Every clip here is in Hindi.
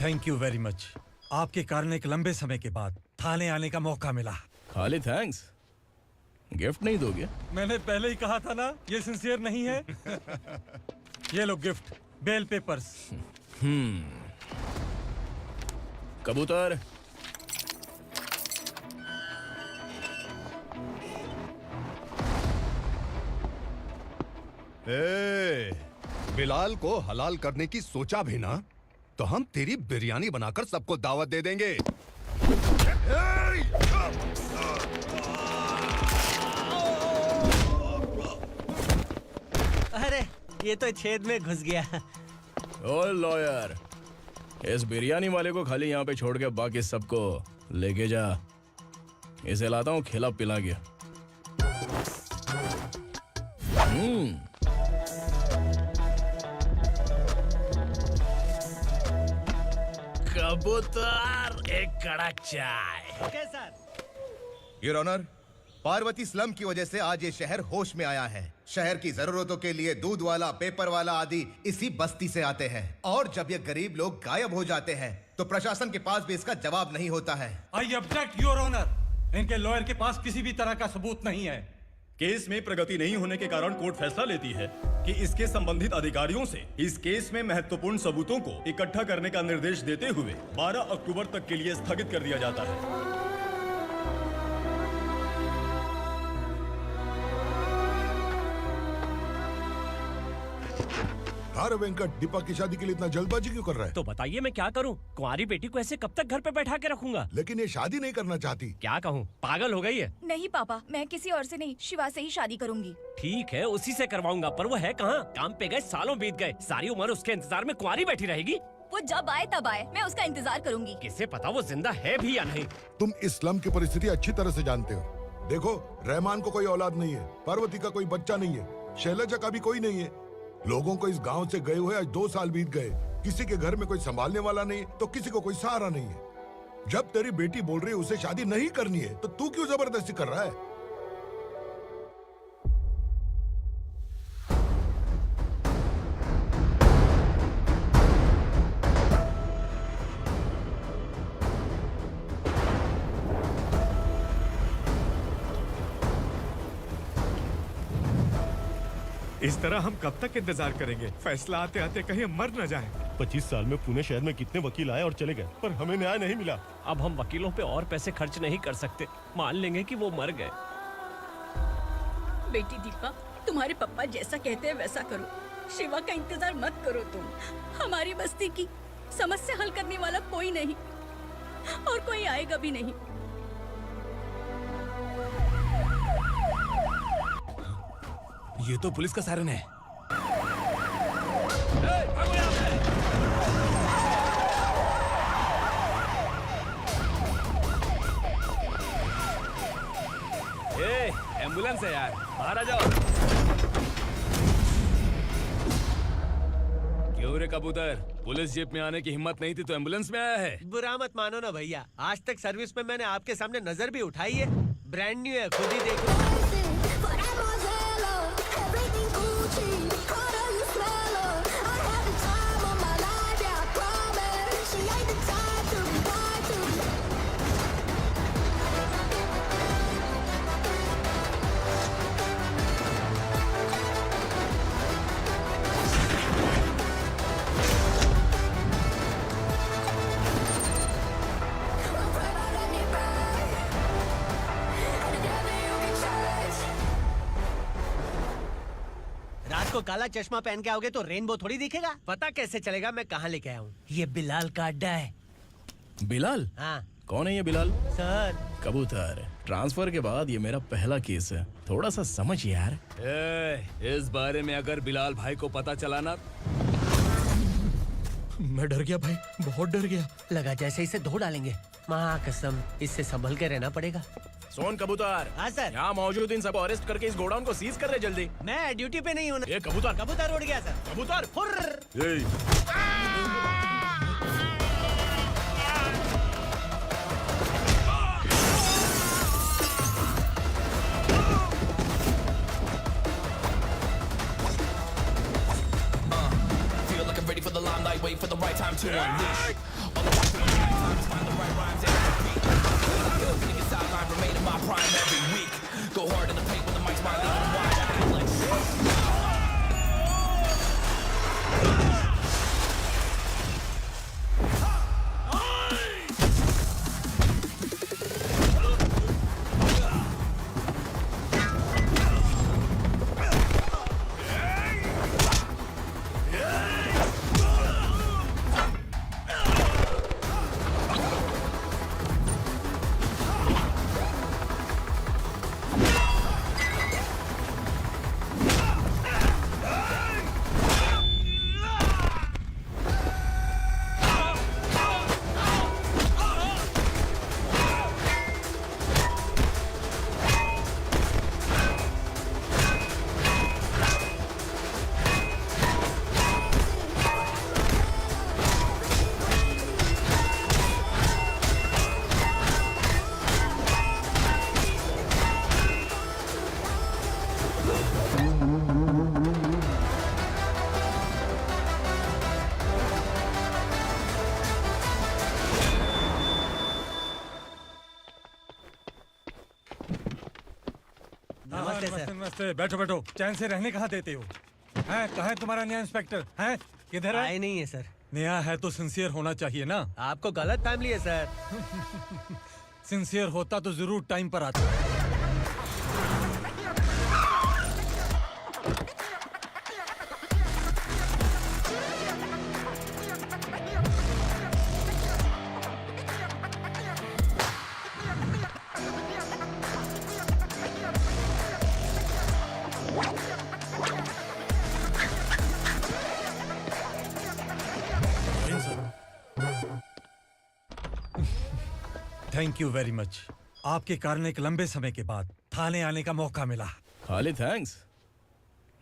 Thank you very much. आपके कारण एक लंबे समय के बाद थाने आने का मौका मिला। खाली थैंक्स, गिफ्ट नहीं दोगे? मैंने पहले ही कहा था ना, ये सिंसियर नहीं है। ये लो गिफ्ट, बेल पेपर्स। कबूतर, बिलाल को हलाल करने की सोचा भी ना, तो हम तेरी बिरयानी बनाकर सबको दावत दे देंगे। अरे ये तो छेद में घुस गया। ओ लॉयर, इस बिरयानी वाले को खाली यहाँ पे छोड़ के बाकी सबको लेके जा। इसे लाता हूँ खिला पिला के। कबूतर, एक कड़क चाय। Okay sir. Your honour, Parvati slum की वजह से आज ये शहर होश में आया है। शहर की जरूरतों के लिए दूध वाला, पेपर वाला आदि इसी बस्ती से आते हैं, और जब ये गरीब लोग गायब हो जाते हैं तो प्रशासन के पास भी इसका जवाब नहीं होता है। I object your honour. इनके लॉयर के पास किसी भी तरह का सबूत नहीं है। केस में प्रगति नहीं होने के कारण कोर्ट फैसला लेती है कि इसके संबंधित अधिकारियों से इस केस में महत्वपूर्ण सबूतों को इकट्ठा करने का निर्देश देते हुए 12 अक्टूबर तक के लिए स्थगित कर दिया जाता है। अरे वेंकट, दीपक की शादी के लिए इतना जल्दबाजी क्यों कर रहा है? तो बताइए मैं क्या करूं? कुंवारी बेटी को ऐसे कब तक घर पे बैठा के रखूंगा? लेकिन ये शादी नहीं करना चाहती। क्या कहूं, पागल हो गई है। नहीं पापा, मैं किसी और से नहीं, शिवा से ही शादी करूंगी। ठीक है, उसी से करवाऊंगा, पर वो है कहाँ? काम पे गए, सालों बीत गए, सारी उम्र उसके इंतजार में कुंवारी बैठी रहेगी। वो जब आए तब आए, मैं उसका इंतजार करूंगी। किसे पता वो जिंदा है भी या नहीं। तुम इस्लाम की परिस्थिति अच्छी तरह से जानते हो। देखो, रहमान को कोई औलाद नहीं है, पार्वती का कोई बच्चा नहीं है, शैलजा का भी कोई नहीं है। लोगों को इस गांव से गए हुए आज 2 साल बीत गए। किसी के घर में कोई संभालने वाला नहीं, तो किसी को कोई सहारा नहीं है। जब तेरी बेटी बोल रही है उसे शादी नहीं करनी है, तो तू क्यों जबरदस्ती कर रहा है? इस तरह हम कब तक इंतजार करेंगे? फैसला आते आते कहीं हम मर न जाएं। 25 साल में पुणे शहर में कितने वकील आए और चले गए, पर हमें न्याय नहीं मिला। अब हम वकीलों पे और पैसे खर्च नहीं कर सकते। मान लेंगे कि वो मर गए। बेटी दीपा, तुम्हारे पापा जैसा कहते हैं वैसा करो। शिवा का इंतजार मत करो तुम। हमारी बस्ती की समस्या हल करने वाला कोई नहीं, और कोई आएगा भी नहीं। ये तो पुलिस का सायरन है। एम्बुलेंस है यार, बाहर आ जाओ। क्यों रे कबूतर, पुलिस जीप में आने की हिम्मत नहीं थी तो एम्बुलेंस में आया है? बुरा मत मानो ना भैया, आज तक सर्विस में मैंने आपके सामने नजर भी उठाई है। ब्रांड न्यू है, खुद ही देखो। रात को काला चश्मा पहन के आओगे तो रेनबो थोड़ी दिखेगा। पता कैसे चलेगा मैं कहाँ लेके आया हूँ? ये बिलाल का अड्डा है। बिलाल? हाँ कौन है ये बिलाल? सर, कबूतर, ट्रांसफर के बाद ये मेरा पहला केस है, थोड़ा सा समझ यार। इस बारे में अगर बिलाल भाई को पता चला ना। मैं डर गया भाई, बहुत डर गया। लगा जैसे इसे धो डालेंगे। माँ कसम, इससे संभल के रहना पड़ेगा। सोन कबूतर। हाँ सर। यहाँ मौजूद इन सबको अरेस्ट करके इस गोडाउन को सीज कर रहे जल्दी। मैं ड्यूटी पे नहीं हूँ। ये कबूतर। कबूतर उड़ गया सर। कबूतर। Feel like I'm ready for the limelight, wait for the right time to unleash. नमस्ते सर। नमस्ते। बैठो बैठो, चैन से रहने कहाँ देते हो? हैं, कहाँ है तुम्हारा नया इंस्पेक्टर? हैं, किधर है? आए नहीं है सर। नया है तो सिंसियर होना चाहिए ना। आपको गलत फैमिली है सर। सिंसियर होता तो जरूर टाइम पर आता। Thank you very much. आपके कारण एक लंबे समय के बाद थाने आने का मौका मिला। खाली थैंक्स,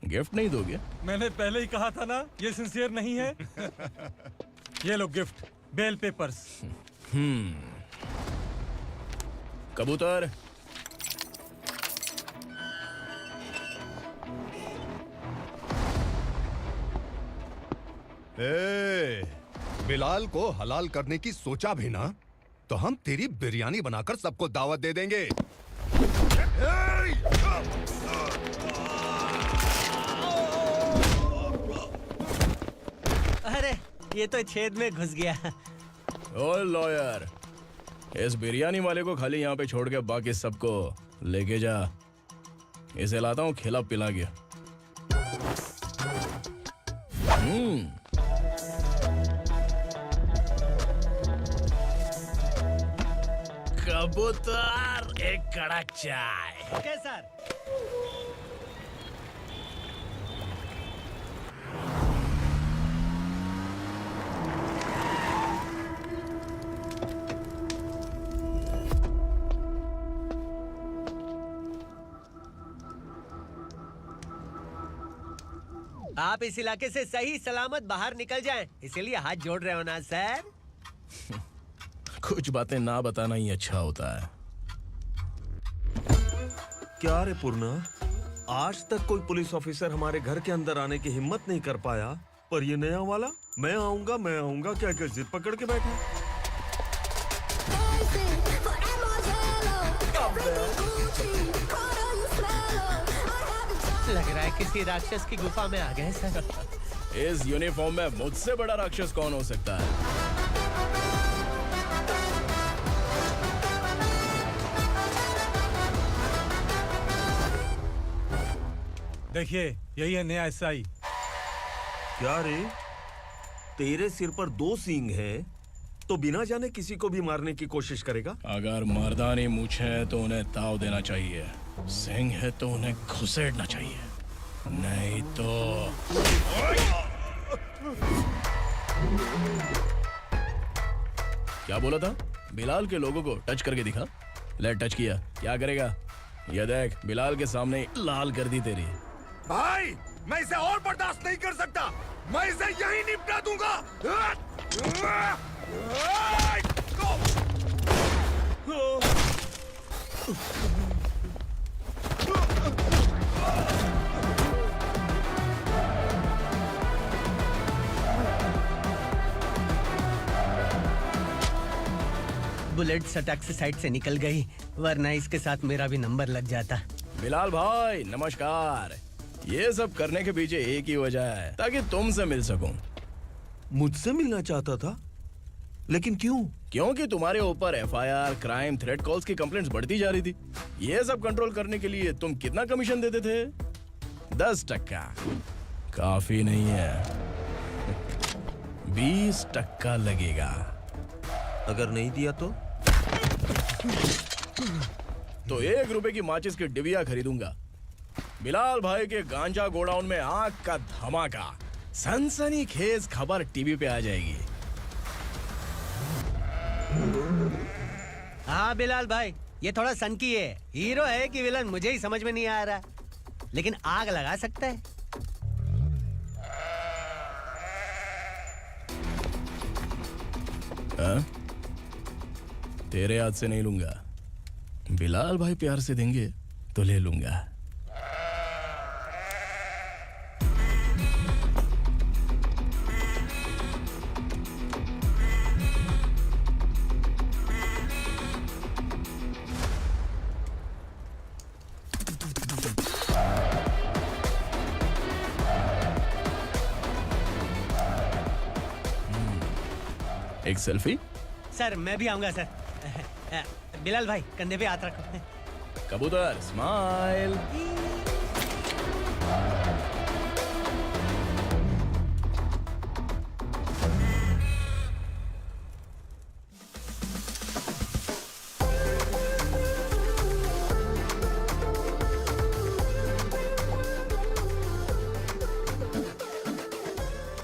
गिफ्ट नहीं दोगे? मैंने पहले ही कहा था ना, ये सिंसियर नहीं है। ये लो गिफ्ट, बेल पेपर्स। कबूतर। बिलाल को हलाल करने की सोचा भी ना, तो हम तेरी बिरयानी बनाकर सबको दावत दे देंगे। अरे ये तो छेद में घुस गया। ओ लॉयर, इस बिरयानी वाले को खाली यहाँ पे छोड़ के बाकी सबको लेके जा। इसे लाता हूँ खिला पिला के। कबूतर, एक कड़क चाय। Okay sir. आप इस इलाके से सही सलामत बाहर निकल जाएं, इसीलिए हाथ जोड़ रहे हो ना सर। कुछ बातें ना बताना ही अच्छा होता है। क्या रे पूर्णा, आज तक कोई पुलिस ऑफिसर हमारे घर के अंदर आने की हिम्मत नहीं कर पाया, पर ये नया वाला मैं आऊंगा क्या क्या जिद पकड़ के बैठा। लग रहा है किसी राक्षस की गुफा में आ गए सर। इस यूनिफॉर्म में मुझसे बड़ा राक्षस कौन हो सकता है? देखिए, यही है नया एसआई। क्या रे, तेरे सिर पर 2 सींग है तो बिना जाने किसी को भी मारने की कोशिश करेगा? अगर मर्दानी मूछें हैं तो उन्हें ताव देना चाहिए, सिंह है तो उन्हें घुसेड़ना चाहिए, नहीं तो। क्या बोला था? बिलाल के लोगों को टच करके दिखा। ले टच किया, क्या करेगा? ये देख, बिलाल के सामने ही लाल कर दी तेरी। भाई, मैं इसे और बर्दाश्त नहीं कर सकता। मैं इसे यहीं निपटा दूंगा। बुलेट सटक से साइड से निकल गई, वरना इसके साथ मेरा भी नंबर लग जाता। बिलाल भाई नमस्कार। ये सब करने के पीछे एक ही वजह है, ताकि तुमसे मिल सकूं। मुझसे मिलना चाहता था, लेकिन क्यों? क्योंकि तुम्हारे ऊपर एफआईआर, क्राइम, थ्रेट कॉल्स की कंप्लेंट्स बढ़ती जा रही थी। ये सब कंट्रोल करने के लिए तुम कितना कमीशन देते थे? 10%। काफी नहीं है, 20% लगेगा। अगर नहीं दिया तो 1 रुपए की माचिस की डिबिया खरीदूंगा। बिलाल भाई के गांजा गोडाउन में आग का धमाका, सनसनीखेज खबर टीवी पे आ जाएगी। हाँ बिलाल भाई, ये थोड़ा सनकी है। हीरो है कि विलन मुझे ही समझ में नहीं आ रहा, लेकिन आग लगा सकता है। तेरे हाथ से नहीं लूंगा, बिलाल भाई प्यार से देंगे तो ले लूंगा। एक सेल्फी। सर मैं भी आऊंगा सर। बिलाल भाई कंधे पे हाथ रखो। कबूतर स्माइल।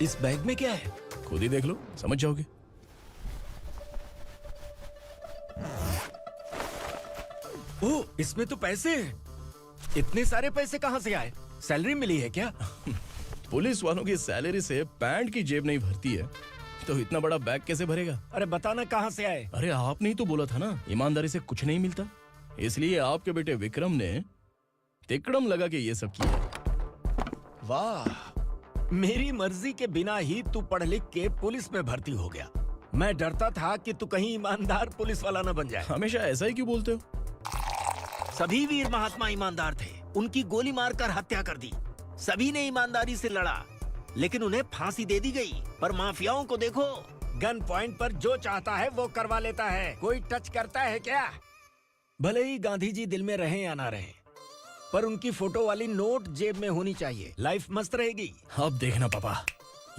इस बैग में क्या है? खुद ही देख लो, समझ जाओगे। ओह, इसमें तो पैसे हैं। इतने सारे पैसे कहाँ से आए? सैलरी मिली है क्या? पुलिस वालों की सैलरी से पैंट की जेब नहीं भरती है, तो इतना बड़ा बैग कैसे भरेगा? अरे बताना कहाँ से आए? अरे आपने ही तो बोला था ना, ईमानदारी से कुछ नहीं मिलता, इसलिए आपके बेटे विक्रम ने तिकड़म लगा के ये सब किया। वाह, मेरी मर्जी के बिना ही तू पढ़ लिख के पुलिस में भर्ती हो गया। मैं डरता था कि तू कहीं ईमानदार पुलिस वाला न बन जाए। हमेशा ऐसा ही क्यों बोलते हो? सभी वीर महात्मा ईमानदार थे, उनकी गोली मारकर हत्या कर दी। सभी ने ईमानदारी से लड़ा, लेकिन उन्हें फांसी दे दी गई। पर माफियाओं को देखो, गन पॉइंट पर जो चाहता है वो करवा लेता है। कोई टच करता है क्या? भले ही गांधी जी दिल में रहे या ना रहे, पर उनकी फोटो वाली नोट जेब में होनी चाहिए। लाइफ मस्त रहेगी। अब देखना पापा,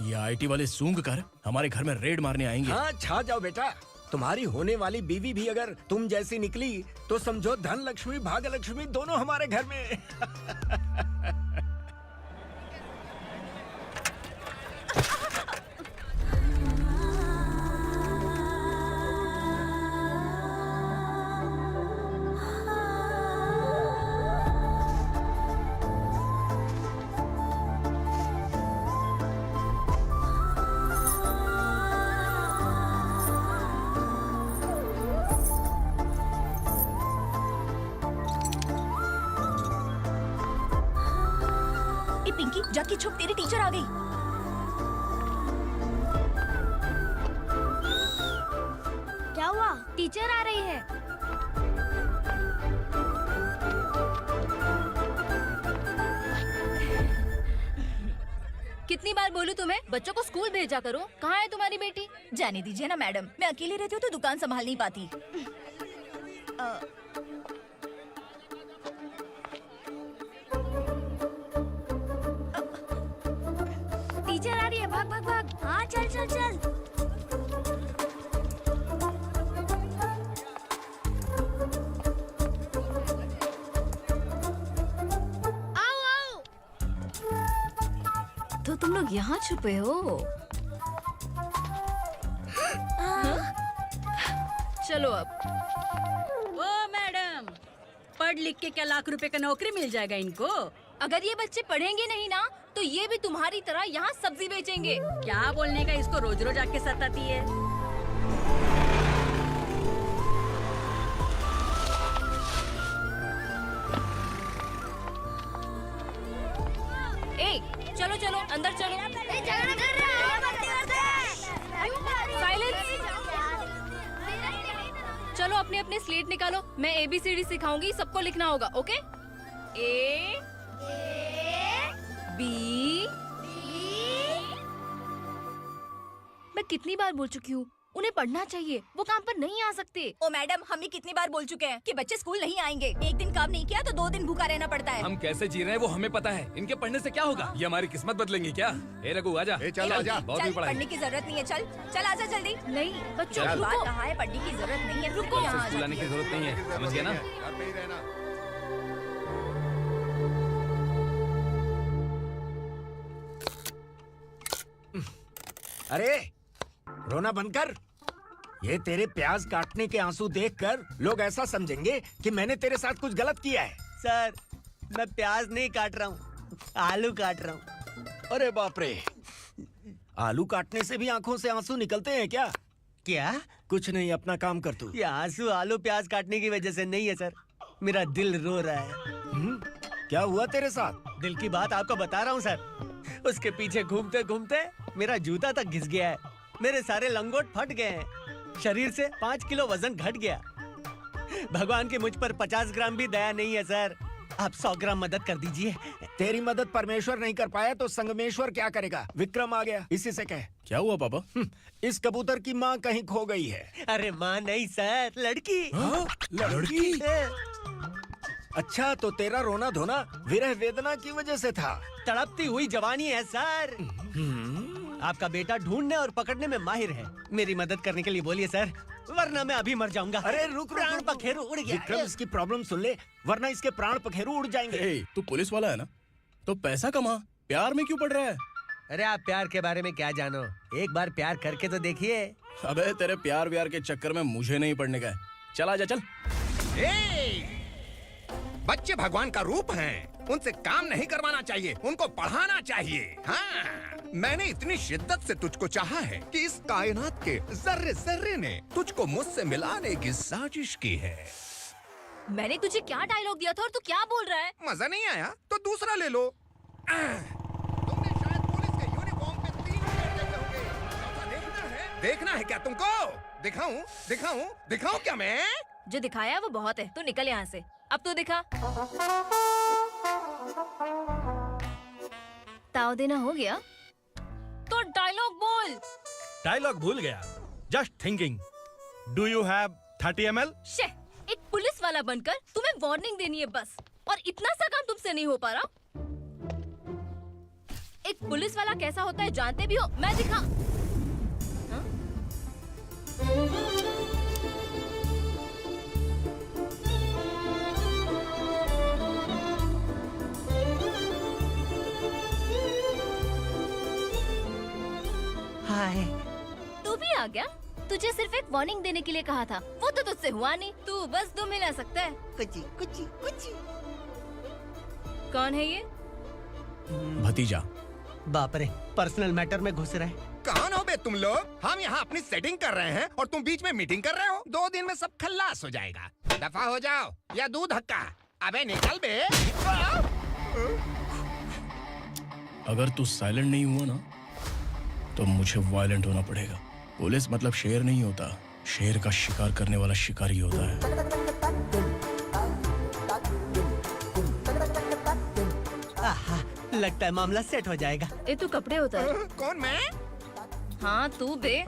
ये आईटी वाले सूंघ कर हमारे घर में रेड मारने आएंगे। हाँ, छा जाओ बेटा। तुम्हारी होने वाली बीवी भी अगर तुम जैसी निकली तो समझो धन लक्ष्मी भाग्य लक्ष्मी दोनों हमारे घर में। पिंकी जाके छुप, तेरी टीचर आ गई। क्या हुआ? टीचर आ रही है। कितनी बार बोलूं तुम्हें, बच्चों को स्कूल भेजा करो। कहाँ है तुम्हारी बेटी? जाने दीजिए ना मैडम, मैं अकेली रहती हूँ तो दुकान संभाल नहीं पाती। टीचर आ रही है, भाग भाग भाग। हाँ चल चल चल। आओ आओ। तो तुम लोग यहाँ छुपे हो? चलो अब। ओ मैडम, पढ़ लिख के क्या लाख रुपए का नौकरी मिल जाएगा इनको? अगर ये बच्चे पढ़ेंगे नहीं ना, तो ये भी तुम्हारी तरह यहाँ सब्जी बेचेंगे। क्या बोलने का, इसको रोज रोज आके सताती है। ए, चलो चलो अंदर चलो। झगड़ा कर रहे साइलेंस। चलो अपने अपने स्लेट निकालो, मैं ABCD सिखाऊंगी, सबको लिखना होगा। ओके? A B। मैं कितनी बार बोल चुकी हूँ, उन्हें पढ़ना चाहिए, वो काम पर नहीं आ सकते। ओ मैडम, हम ही कितनी बार बोल चुके हैं कि बच्चे स्कूल नहीं आएंगे। एक दिन काम नहीं किया तो 2 दिन भूखा रहना पड़ता है। हम कैसे जी रहे हैं वो हमें पता है, इनके पढ़ने से क्या होगा? ये हमारी किस्मत बदलेंगे क्या? ए रघु आजा। चल आजा। बहुत ही चल, पढ़ाई। पढ़ने की जरूरत नहीं है। चल चल आजा जल्दी। नहीं बच्चों बात रुको। कहा है, पढ़ने की जरूरत नहीं है। कल से स्कूल आने की जरूरत नहीं है, समझ गया ना? घर पे ही रहना। अरे रोना बंद कर। ये तेरे प्याज काटने के आंसू देखकर लोग ऐसा समझेंगे कि मैंने तेरे साथ कुछ गलत किया है। सर, मैं प्याज नहीं काट रहा हूँ, आलू काट रहा हूँ। अरे बाप रे, आलू काटने से भी आंखों से आंसू निकलते हैं क्या? क्या? कुछ नहीं, अपना काम कर तू। ये आंसू आलू प्याज काटने की वजह से नहीं है सर, मेरा दिल रो रहा है। क्या हुआ तेरे साथ? दिल की बात आपको बता रहा हूँ सर। उसके पीछे घूमते घूमते मेरा जूता तक घिस गया है, मेरे सारे लंगोट फट गए हैं, शरीर से 5 किलो वजन घट गया। भगवान की मुझ पर 50 ग्राम भी दया नहीं है सर। आप 100 ग्राम मदद कर दीजिए। तेरी मदद परमेश्वर नहीं कर पाया तो संगमेश्वर क्या करेगा? विक्रम आ गया, इसी से कह। क्या हुआ पापा? इस कबूतर की माँ कहीं खो गई है। अरे माँ नहीं सर, लड़की। लड़की? अच्छा, तो तेरा रोना धोना विरह वेदना की वजह से था। तड़पती हुई जवानी है सर। आपका बेटा ढूंढने और पकड़ने में माहिर है। मेरी मदद करने के लिए बोलिए सर, वरना मैं अभी मर जाऊंगा। अरे रुक रुक, प्राण पखेरु उड़ गया। विक्रम, इसकी प्रॉब्लम सुन ले, वरना इसके प्राण पखेरु उड़ जाएंगे। तू पुलिस वाला है ना, तो पैसा कमा, प्यार में क्यों पड़ रहा है? अरे आप प्यार के बारे में क्या जानो, एक बार प्यार करके तो देखिए। अबे तेरे प्यार व्यार के चक्कर में मुझे नहीं पड़ने का है। चल आजा चल। बच्चे भगवान का रूप हैं, उनसे काम नहीं करवाना चाहिए, उनको पढ़ाना चाहिए। हाँ, मैंने इतनी शिद्दत से तुझको चाहा है कि इस कायनात के जर्रे जर्रे ने तुझको मुझसे मिलाने की साजिश की है। मैंने तुझे क्या डायलॉग दिया था और तू क्या बोल रहा है? मजा नहीं आया तो दूसरा ले लो। तुमने शायद पुलिस के यूनिफॉर्म पे 3 मिनट देखे होंगे। चौथा देखना है क्या तुमको? दिखाऊं क्या मैं? जो दिखाया वो बहुत है, तू निकल यहाँ से। अब तो दिखा। ताव देना हो गया तो डायलॉग बोल। डायलॉग भूल गया। Just thinking. Do you have 30 ml? शे, एक पुलिस वाला बनकर तुम्हें वार्निंग देनी है बस, और इतना सा काम तुमसे नहीं हो पा रहा। एक पुलिस वाला कैसा होता है जानते भी हो? मैं दिखा। हाँ? हाय। तू भी आ गया? तुझे सिर्फ एक वार्निंग देने के लिए कहा था, वो तो तुझसे हुआ नहीं। तू बस दुम हिला सकता है। कुछ। कौन है ये? भतीजा। बाप रे, पर्सनल मैटर में घुस रहे। कौन हो बे तुम लोग? हम यहाँ अपनी सेटिंग कर रहे हैं और तुम बीच में मीटिंग कर रहे हो। 2 दिन में सब खल्लास हो जाएगा। दफा हो जाओ या दूध हक्का। अबे निकल बे। अगर तू साइलेंट नहीं हुआ ना तो मुझे वायलेंट होना पड़ेगा। पुलिस मतलब शेर नहीं होता, शेर का शिकार करने वाला शिकारी होता है। आहा, लगता है मामला सेट हो जाएगा। ये तू कपड़े उतार। कौन मैं? हाँ तू बे।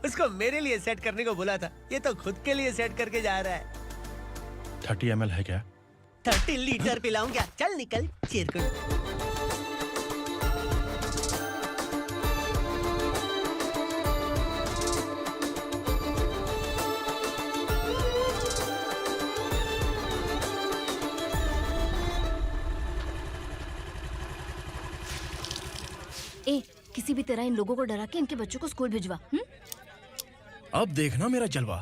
उसको मेरे लिए सेट करने को बोला था, ये तो खुद के लिए सेट करके जा रहा है। 30 ml है क्या? 30 लीटर पिलाऊं क्या? चल निकल चिरकुट। ए, किसी भी तरह इन लोगों को डरा के इनके बच्चों को स्कूल भिजवा। अब देखना मेरा जलवा।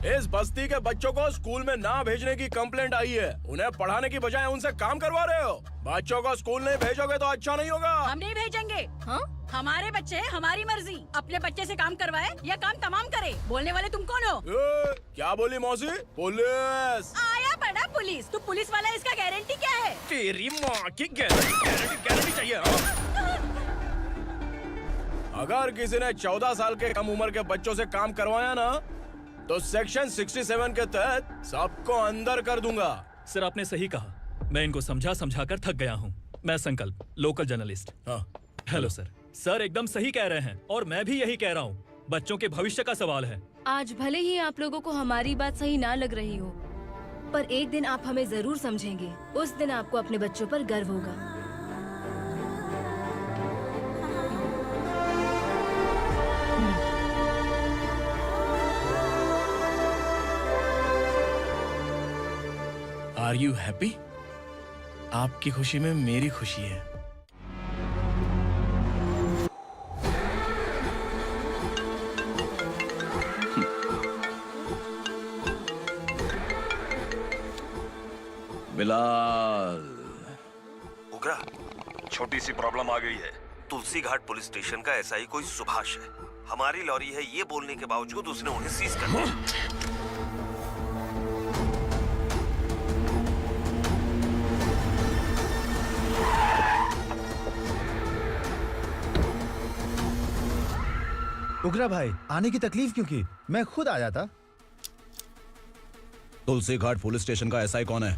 इस बस्ती के बच्चों को स्कूल में ना भेजने की कंप्लेंट आई है। उन्हें पढ़ाने की बजाय उनसे काम करवा रहे हो। बच्चों को स्कूल नहीं भेजोगे तो अच्छा नहीं होगा। हम नहीं भेजेंगे। हाँ? हमारे बच्चे हमारी मर्जी। अपने बच्चे से काम करवाए या काम तमाम करे। बोलने वाले तुम कौन हो? क्या बोली मौसी? पुलिस आया बड़ा पुलिस। तू पुलिस वाला, इसका गारंटी क्या है? तेरी माँ की गारंटी चाहिए। अगर किसी ने 14 साल के कम उम्र के बच्चों से काम करवाया ना तो सेक्शन 67 के तहत सबको अंदर कर दूंगा। सर आपने सही कहा। मैं इनको समझा कर थक गया हूँ। मैं संकल्प, लोकल जर्नलिस्ट। हाँ। Hello sir. सर एकदम सही कह रहे हैं और मैं भी यही कह रहा हूँ। बच्चों के भविष्य का सवाल है। आज भले ही आप लोगों को हमारी बात सही ना लग रही हो, पर एक दिन आप हमें जरूर समझेंगे। उस दिन आपको अपने बच्चों पर गर्व होगा। Are you happy? आपकी खुशी में मेरी खुशी है। बिलाल। उगरा, छोटी सी प्रॉब्लम आ गई है। तुलसी घाट पुलिस स्टेशन का एसआई कोई सुभाष है। हमारी लॉरी है ये बोलने के बावजूद उसने उन्हें सीज कर दिया। उगरा भाई, आने की तकलीफ क्यों की? मैं खुद आ जाता। तुलसी घाट पुलिस स्टेशन का एसआई कौन है?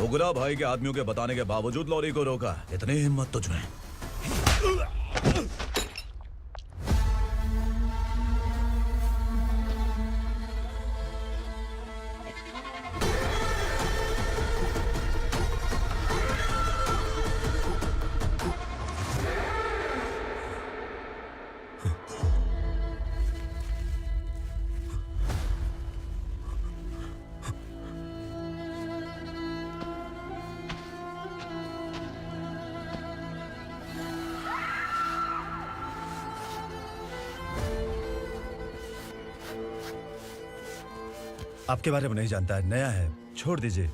उगरा भाई के आदमियों के बताने के बावजूद लॉरी को रोका। इतनी हिम्मत तुझमें? आपके बारे में नहीं जानता है, नया है, छोड़ दीजिए।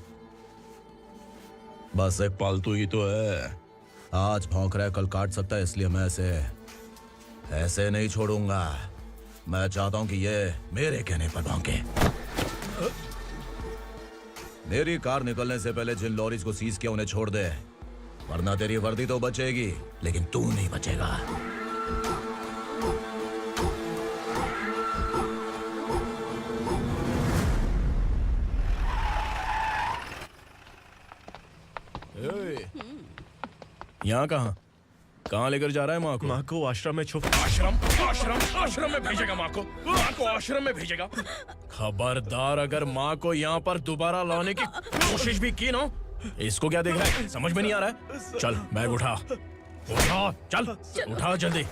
बस एक पालतू ही तो है। आज भौंक रहा है, कल काट सकता है, इसलिए मैं ऐसे नहीं छोड़ूंगा। मैं चाहता हूं कि ये मेरे कहने पर भौंके। मेरी कार निकलने से पहले जिन लॉरीज को सीज किया उन्हें छोड़ दे, वरना तेरी वर्दी तो बचेगी लेकिन तू नहीं बचेगा। यहाँ कहाँ लेकर जा रहा है माँ को? माँ को आश्रम में आश्रम में भेजेगा माँ को आश्रम में भेजेगा। खबरदार, अगर माँ को यहाँ पर दोबारा लाने की कोशिश भी की ना, इसको क्या देख रहा है? समझ में नहीं आ रहा है? चल बैग उठा, चल उठा जल्दी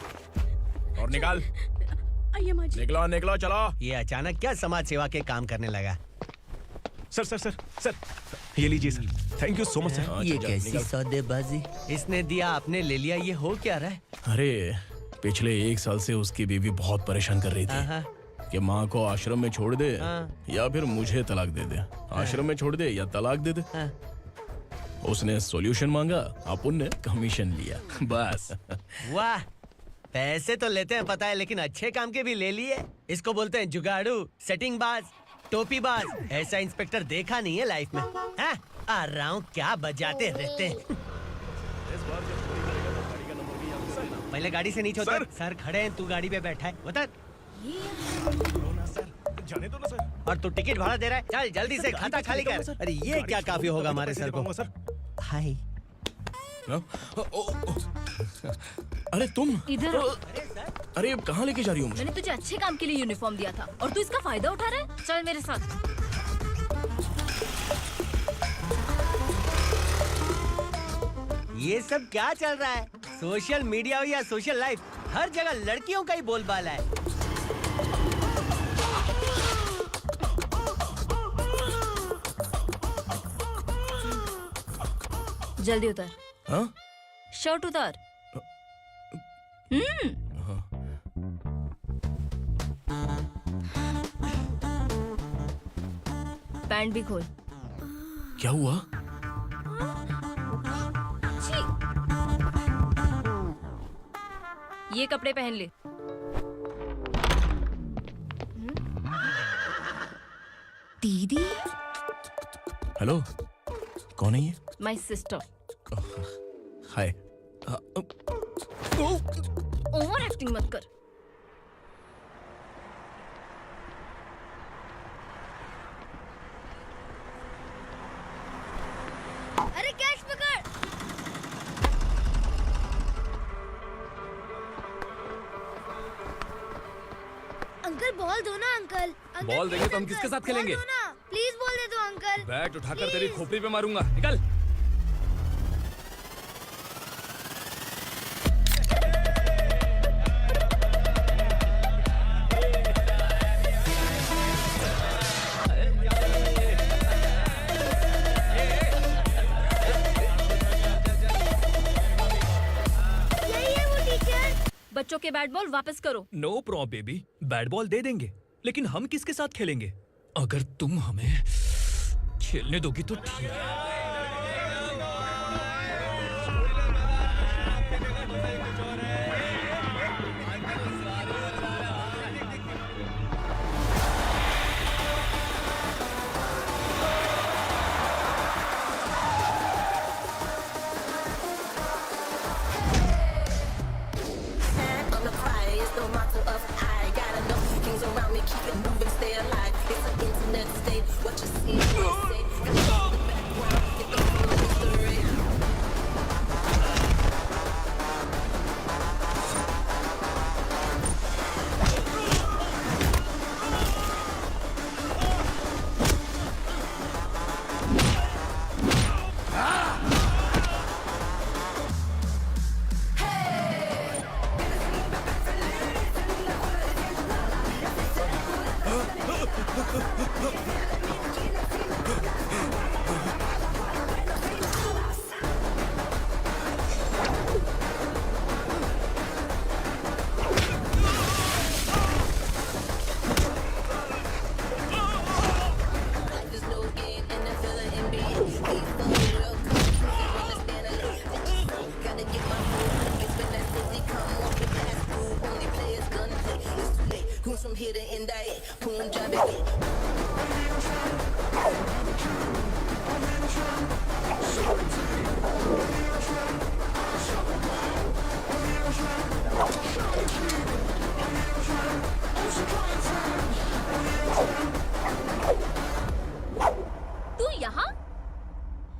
और निकाल। निकला चला। ये अचानक क्या समाज सेवा के काम करने लगा? सर, ये लीजिए sir. Thank you so much sir. ये कैसी सौदेबाजी? इसने दिया, आपने ले लिया, ये हो क्या रहा है? अरे पिछले 1 साल से उसकी बीवी बहुत परेशान कर रही थी कि माँ को आश्रम में छोड़ दे या फिर मुझे तलाक दे दे। आश्रम में छोड़ दे या तलाक दे दे। उसने सॉल्यूशन मांगा, अपन ने कमीशन लिया, बस। वाह, पैसे तो लेते हैं पता है, लेकिन अच्छे काम के भी ले लिए। इसको बोलते हैं जुगाड़ू, सेटिंग बाज, टोपी बाज। ऐसा इंस्पेक्टर देखा नहीं है लाइफ में। हाँ? आ रहा हूँ, क्या बजाते रहते हैं। पहले गाड़ी से नीचे उतर। सर खड़े हैं, तू गाड़ी पे बैठा है, उतर। जाने दो ना सर। और तू टिकट भाड़ा दे रहा है, चल जल्दी से खाता खाली कर। अरे ये क्या काफी होगा हमारे सर को। हाय। अरे तुम इधर। अरे कहाँ लेके जा रही हो मुझे? मैंने तुझे अच्छे काम के लिए यूनिफॉर्म दिया था और तू इसका फायदा उठा रहा है। चल मेरे साथ। ये सब क्या चल रहा है? सोशल मीडिया हो या सोशल लाइफ, हर जगह लड़कियों का ही बोलबाला है। जल्दी उतर। हाँ? शर्ट उतार। पैंट भी खोल। क्या हुआ? ये कपड़े पहन ले। दीदी। हेलो, कौन है ये? My sister. Hi. Over acting मत कर। अरे कैच पकड़। अंकल बॉल दो ना अंकल। बॉल देंगे तो हम किसके साथ खेलेंगे? प्लीज बॉल दे दो अंकल। बैट उठाकर तेरी खोपड़ी पे मारूंगा, निकल। बच्चों के बैट बॉल वापस करो। No problem baby, bat ball दे देंगे, लेकिन हम किसके साथ खेलेंगे? अगर तुम हमें खेलने दोगी तो ठीक है।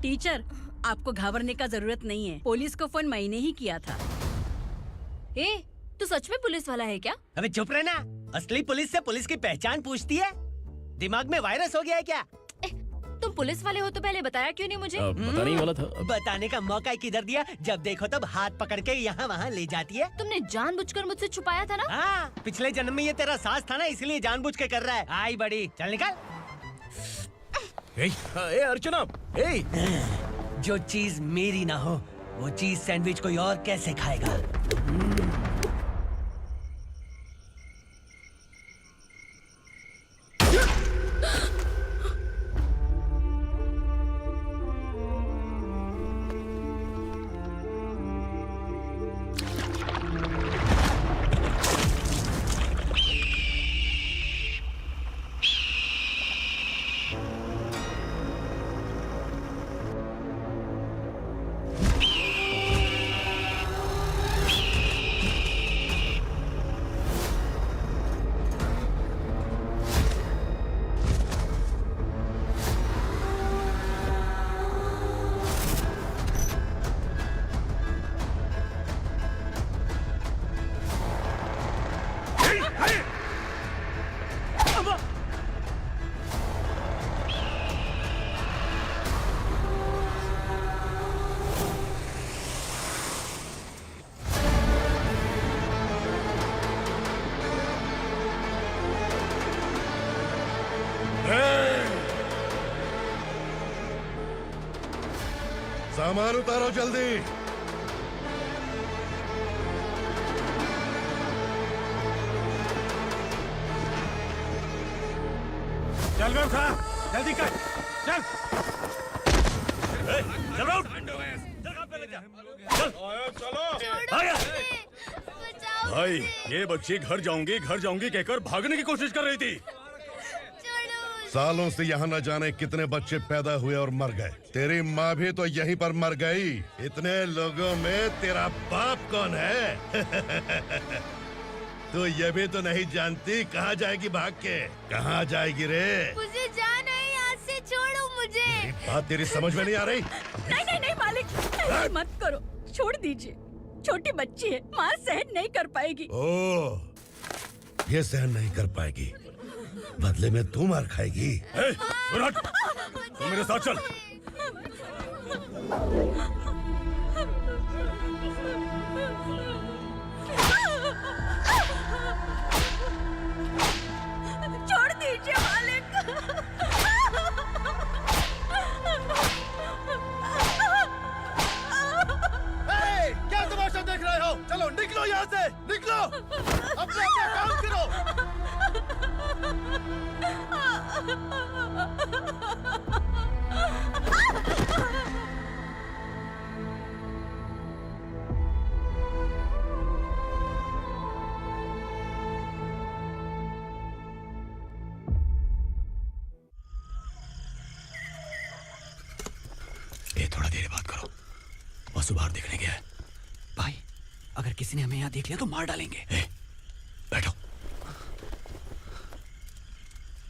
टीचर, आपको घबराने का जरूरत नहीं है। पुलिस को फोन मैंने ही किया था। ए, तू सच में पुलिस वाला है क्या? अबे चुप रहना। असली पुलिस से पुलिस की पहचान पूछती है? दिमाग में वायरस हो गया है क्या? तुम पुलिस वाले हो तो पहले बताया क्यों नहीं मुझे? बताने ही वाला था। बताने का मौका किधर दिया? जब देखो तब हाथ पकड़ के यहाँ वहाँ ले जाती है। तुमने जानबूझकर मुझसे छुपाया था ना? हाँ, पिछले जन्म में ये तेरा सास था ना, इसलिए जानबूझ के कर रहा है। आई बड़ी, चल निकल। ए अर्चना, जो चीज मेरी ना हो वो चीज सैंडविच कोई और कैसे खाएगा? सामान उतारो जल्दी। चल बे उठा, जल्दी कर, चल। चल उठ, भाई, ये बच्ची घर जाऊंगी कहकर भागने की कोशिश कर रही थी। सालों से यहाँ न जाने कितने बच्चे पैदा हुए और मर गए। तेरी माँ भी तो यहीं पर मर गई। इतने लोगों में तेरा बाप कौन है? तू ये भी तो नहीं जानती कहाँ जाएगी भाग के? कहाँ जाएगी रे? मुझे जाना है, यहाँ से छोड़ो मुझे। बात तेरी समझ में नहीं आ रही? नहीं मालिक, ऐसे मत करो, छोड़ दीजिए। छोटी बच्ची है, माँ सहन नहीं कर पाएगी। ओह, ये सहन नहीं कर पाएगी, बदले में तू मार खाएगी। तू मेरे साथ चल। छोड़ दीजिए मालिक। क्या तमाशा देख रहे हो? चलो निकलो यहाँ से, निकलो। थोड़ा देर बात करो। वासु बाहर देखने गया है। भाई अगर किसी ने हमें यहाँ देख लिया तो मार डालेंगे। बैठो।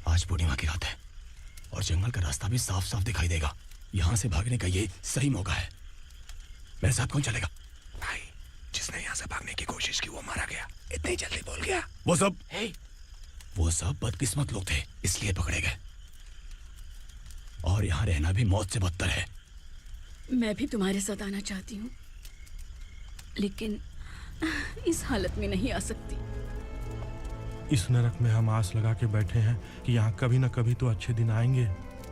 आज पूर्णिमा की रात है और जंगल का रास्ता भी साफ साफ दिखाई देगा। यहाँ से भागने का ये सही मौका है। मेरे साथ कौन चलेगा? भाई, जिसने यहाँ से भागने की कोशिश की वो मारा गया। इतनी जल्दी बोल गया। वो सब बदकिस्मत लोग थे, इसलिए पकड़े गए। और यहाँ रहना भी मौत से बदतर है। मैं भी तुम्हारे साथ आना चाहती हूँ, लेकिन इस हालत में नहीं आ सकती। इस नरक में हम आस लगा के बैठे हैं कि यहाँ कभी न कभी तो अच्छे दिन आएंगे।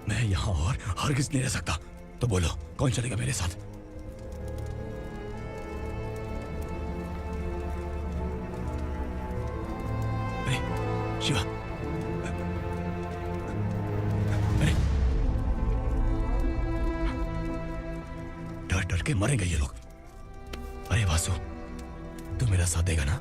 मैं यहाँ और हरगिज़ नहीं रह सकता। तो बोलो, कौन चलेगा मेरे साथ? अरे शिवा, अरे डर डर के मरेंगे ये लोग। अरे वासु, तू मेरा साथ देगा ना?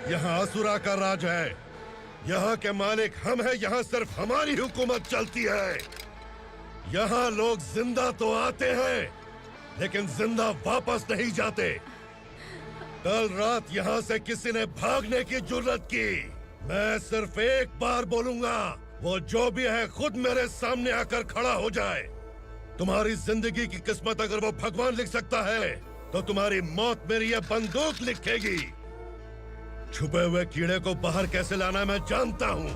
यहाँ असुरा का राज है। यहाँ के मालिक हम हैं। यहाँ सिर्फ हमारी हुकूमत चलती है। यहाँ लोग जिंदा तो आते हैं लेकिन जिंदा वापस नहीं जाते। कल रात यहाँ से किसी ने भागने की जुर्रत की, मैं सिर्फ एक बार बोलूंगा, वो जो भी है खुद मेरे सामने आकर खड़ा हो जाए। तुम्हारी जिंदगी की किस्मत अगर वो भगवान लिख सकता है तो तुम्हारी मौत मेरी ये बंदूक लिखेगी। छुपे हुए कीड़े को बाहर कैसे लाना मैं जानता हूँ।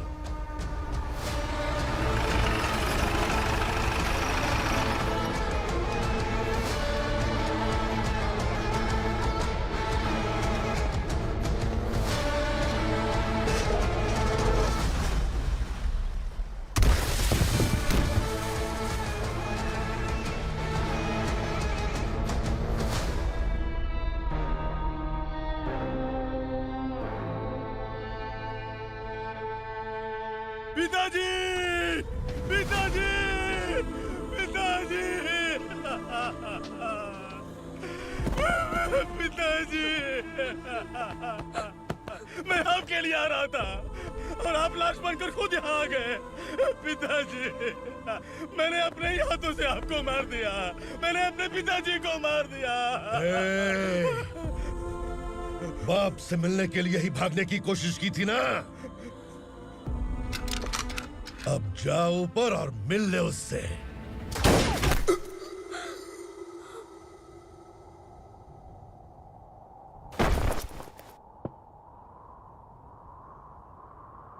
पिताजी, पिताजी, पिताजी, पिताजी, मैं आपके लिए आ रहा था और आप लाश बनकर खुद यहाँ आ गए। पिताजी, मैंने अपने ही हाथों से आपको मार दिया। मैंने अपने पिताजी को मार दिया। बाप से मिलने के लिए ही भागने की कोशिश की थी ना? अब जाओ ऊपर और मिल ले उससे।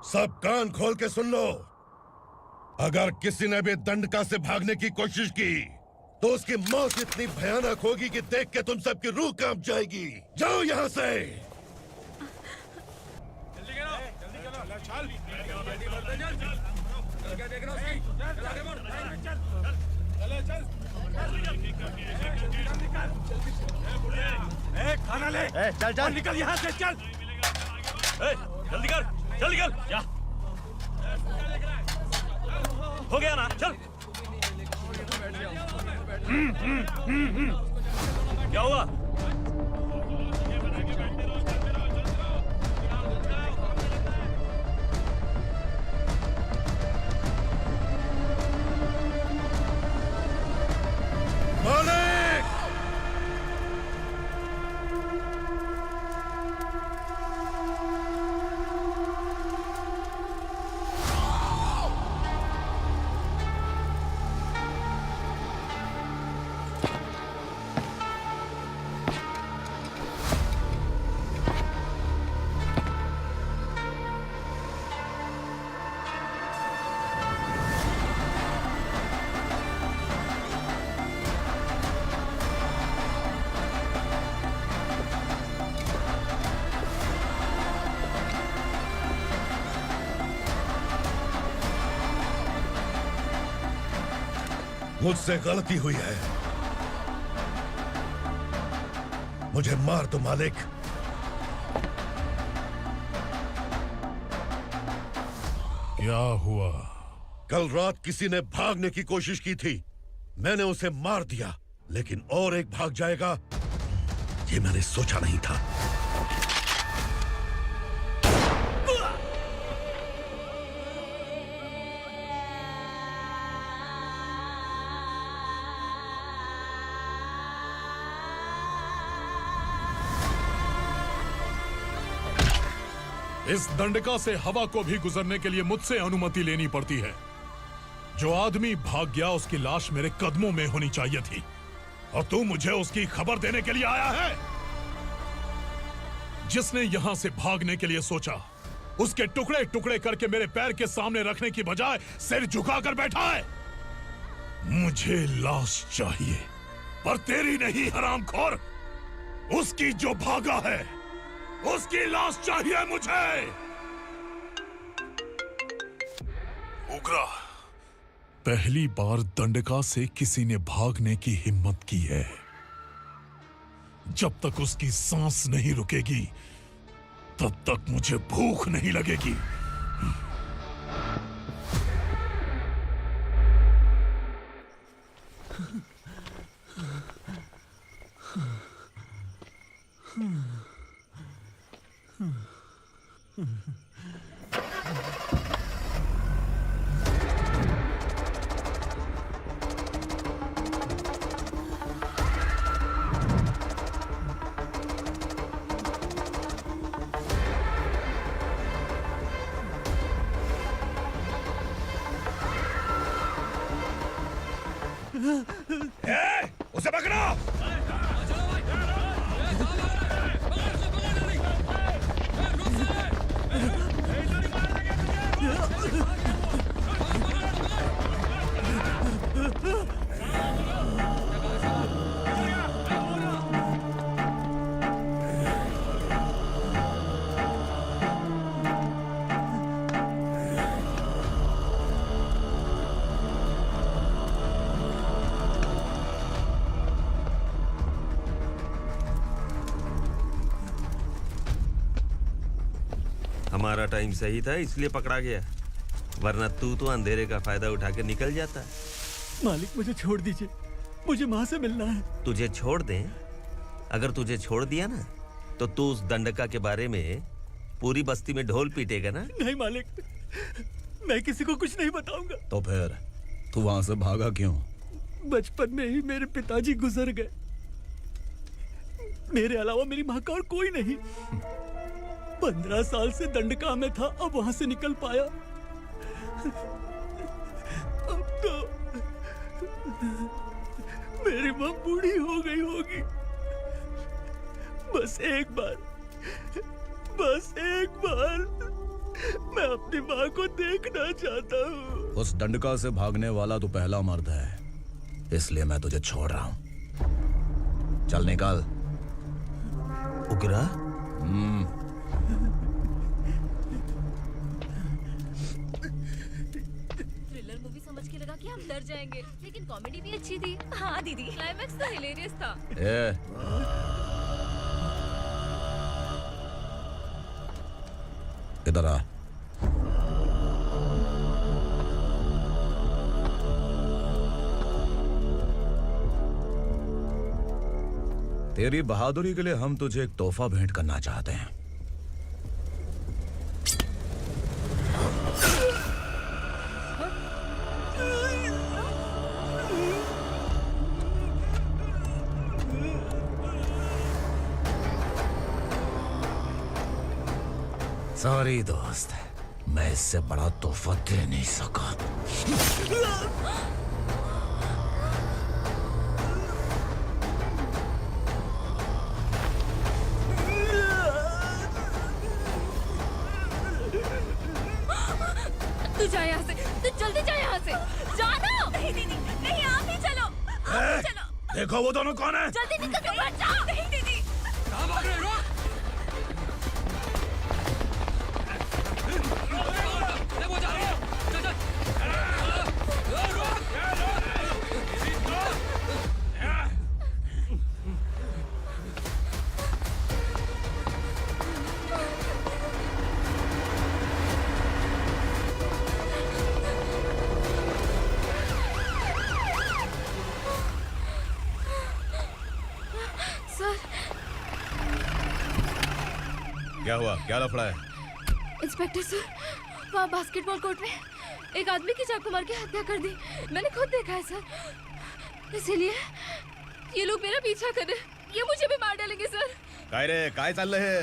सब कान खोल के सुन लो। अगर किसी ने भी दंडका से भागने की कोशिश की तो उसकी मौत इतनी भयानक होगी कि देख के तुम सबकी रूह कांप जाएगी। जाओ यहाँ से। खाना ले। चल चल निकल यहाँ से, चल। जल्दी कर, जल्दी कर, जा। हो गया ना, चल। क्या हुआ? मुझसे गलती हुई है, मुझे मार दो मालिक। क्या हुआ? कल रात किसी ने भागने की कोशिश की थी, मैंने उसे मार दिया, लेकिन और एक भाग जाएगा ये मैंने सोचा नहीं था। इस दंडका से हवा को भी गुजरने के लिए मुझसे अनुमति लेनी पड़ती है। जो आदमी भाग गया उसकी लाश मेरे कदमों में होनी चाहिए थी, और तू मुझे उसकी खबर देने के लिए आया है। जिसने यहां से भागने के लिए सोचा, उसके टुकड़े टुकड़े करके मेरे पैर के सामने रखने की बजाय सिर झुकाकर बैठा है। मुझे लाश चाहिए, पर तेरी नहीं हरामखोर, उसकी जो भागा है उसकी लाश चाहिए मुझे। उग्रा, पहली बार दंडका से किसी ने भागने की हिम्मत की है। जब तक उसकी सांस नहीं रुकेगी तब तक मुझे भूख नहीं लगेगी। उसे पकड़ो। हमारा टाइम सही था इसलिए पकड़ा गया, वरना तू तो अंधेरे का फायदा उठा के निकल जाता। मालिक मुझे छोड़ दीजिए, मुझे माँ से मिलना है। तुझे छोड़ दें? अगर तुझे छोड़ दिया ना तो तू उस दंडका के बारे में पूरी बस्ती में ढोल पीटेगा ना। नहीं मालिक, मैं किसी को कुछ नहीं बताऊंगा। तो फिर तू वहां से भागा क्यों? बचपन में ही मेरे पिताजी गुजर गए, मेरे अलावा मेरी माँ का और कोई नहीं। 15 साल से दंडका में था, अब वहां से निकल पाया। अब तो मेरी माँ बूढ़ी हो गई होगी। बस एक बार मैं अपनी माँ को देखना चाहता हूँ। उस दंडका से भागने वाला तो पहला मर्द है, इसलिए मैं तुझे छोड़ रहा हूँ। चल निकल। उग्रा? लगा कि हम डर जाएंगे, लेकिन कॉमेडी भी अच्छी थी। हाँ दीदी, क्लाइमैक्स तो हिलेरियस था। इधर आ। तेरी बहादुरी के लिए हम तुझे एक तोहफा भेंट करना चाहते हैं। सॉरी दोस्त, मैं इससे बड़ा तोहफा दे नहीं सका। तू जा यहाँ से, तू जल्दी जा यहाँ से। जाना। नहीं दीदी, नहीं आप ही चलो, आप ही चलो। देखो वो दोनों कौन है? जल्दी निकल के मत जाओ। नहीं दीदी। कहाँ भाग रहे हो? क्या हुआ? क्या लफड़ा है? इंस्पेक्टर सर, वहाँ बास्केटबॉल कोर्ट में एक आदमी की चाकू मार के हत्या कर दी। मैंने खुद देखा है सर, इसीलिए ये लोग मेरा पीछा कर रहे हैं। ये मुझे भी मार डालेंगे सर। काय रे, काय चाललंय हे?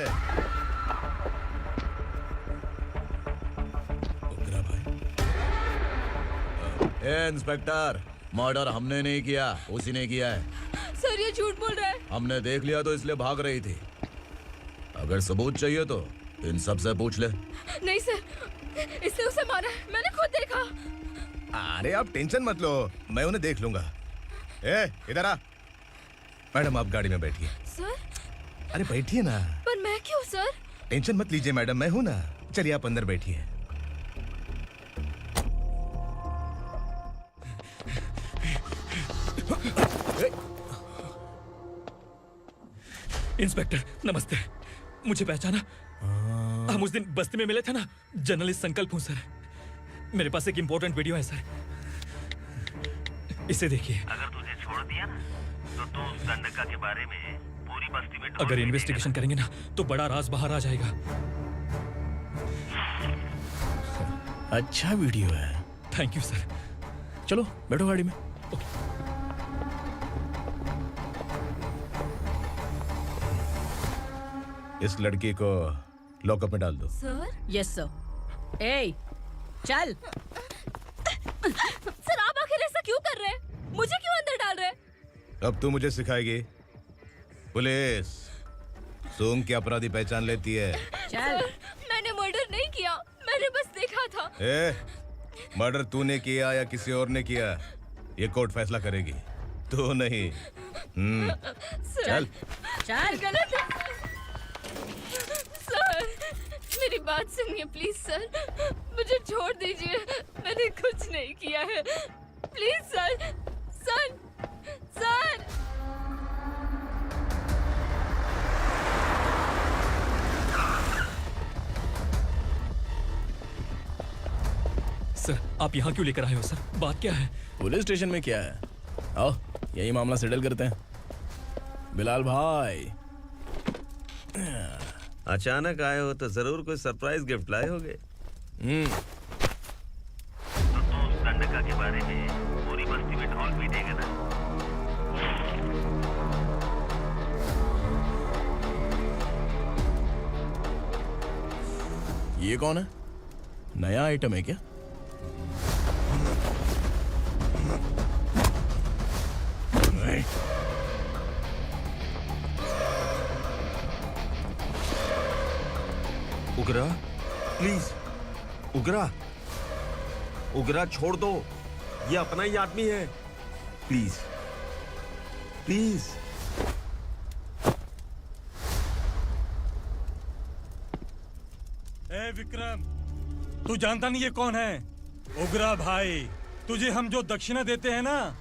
ए इंस्पेक्टर, मर्डर हमने नहीं किया, उसी ने किया है। सर ये झूठ बोल रहा है। हमने देख लिया तो इसलिए भाग रही थी। अगर सबूत चाहिए तो इन सब से पूछ ले। नहीं सर, इसने उसे मारा है, मैंने खुद देखा। अरे आप टेंशन मत लो, मैं उन्हें देख लूंगा। ए इधर आ। मैडम आप गाड़ी में बैठिए। सर? अरे बैठिए ना। पर मैं क्यों सर? टेंशन मत लीजिए मैडम, मैं हूं ना। चलिए आप अंदर बैठिए। इंस्पेक्टर नमस्ते, मुझे पहचाना? हम उस दिन बस्ती में मिले थे ना। जर्नलिस्ट संकल्प हूँ सर। मेरे पास एक इम्पोर्टेंट वीडियो है सर, इसे देखिए। अगर तुझे छोड़ दिया ना तो तू उस गंडका के बारे में पूरी बस्ती में अगर इन्वेस्टिगेशन करेंगे ना तो बड़ा राज बाहर आ जाएगा। अच्छा वीडियो है। Thank you sir. चलो बैठो गाड़ी में। इस लड़की को लॉकअप में डाल दो। सर? Yes sir. ए, चल। सर आप आखिर ऐसा क्यों कर रहे हैं? मुझे क्यों अंदर डाल रहे हैं? अब तू मुझे सिखाएगी? पुलिस सूंघ के अपराधी पहचान लेती है। चल। मैंने मर्डर नहीं किया, मैंने बस देखा था। ए, मर्डर तूने किया या किसी और ने किया, ये कोर्ट फैसला करेगी, तू नहीं। चल। चल। गलत है सर, मेरी बात सुनिए प्लीज सर, मुझे छोड़ दीजिए, मैंने कुछ नहीं किया है। Please sir, sir, sir. Sir आप यहाँ क्यों लेकर आए हो सर? बात क्या है? पुलिस स्टेशन में क्या है? आओ यही मामला सेटल करते हैं। बिलाल भाई अचानक आए हो तो जरूर कोई सरप्राइज गिफ्ट लाए होगे। तो तू उस गंडका के बारे में पूरी बस्ती में ढोल पीटेगा ना। ये कौन है? नया आइटम है क्या? उगरा प्लीज, उगरा, उगरा छोड़ दो, ये अपना ही आदमी है। Please please. ए विक्रम, तू जानता नहीं ये कौन है? उगरा भाई, तुझे हम जो दक्षिणा देते हैं ना,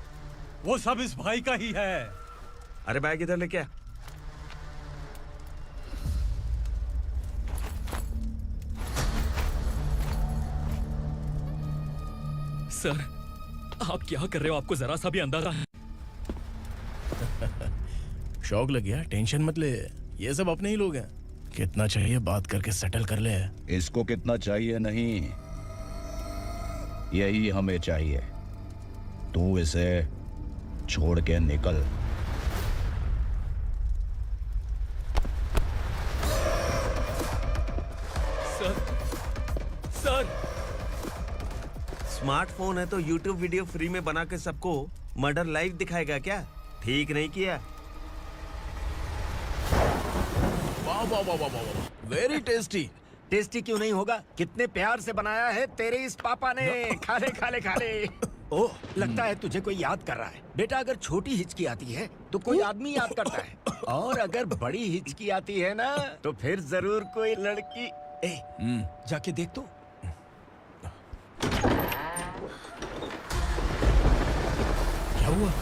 वो सब इस भाई का ही है। अरे बैग इधर लेके आ। सर, आप क्या कर रहे हो? आपको जरा सा भी अंदाजा है? शौक लग गया? टेंशन मत ले, ये सब अपने ही लोग हैं। कितना चाहिए बात करके सेटल कर ले। इसको कितना चाहिए नहीं, यही हमें चाहिए। तू इसे छोड़ के निकल। सर स्मार्टफोन है तो YouTube वीडियो फ्री में बना के सबको मर्डर लाइव दिखाएगा क्या? ठीक नहीं किया। वाह वाह वाह वाह वाह, वेरी टेस्टी। टेस्टी क्यों नहीं होगा? कितने प्यार से बनाया है तेरे इस पापा ने। खा ले खा ले खा ले। ओह, लगता है तुझे कोई याद कर रहा है। बेटा, अगर छोटी हिचकी आती है तो कोई आदमी याद करता है, और अगर बड़ी हिचकी आती है ना तो फिर जरूर कोई लड़की। जाके देख तो। क्या हुआ?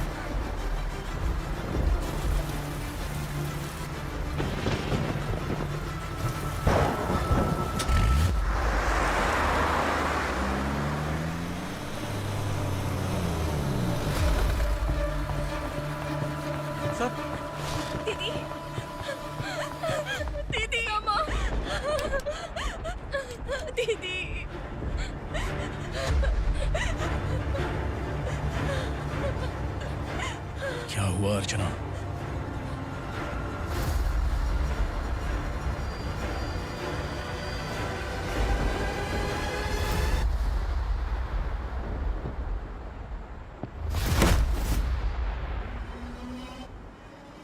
दीदी, दीदी, अम्मा, दीदी। क्या हुआ अर्चना?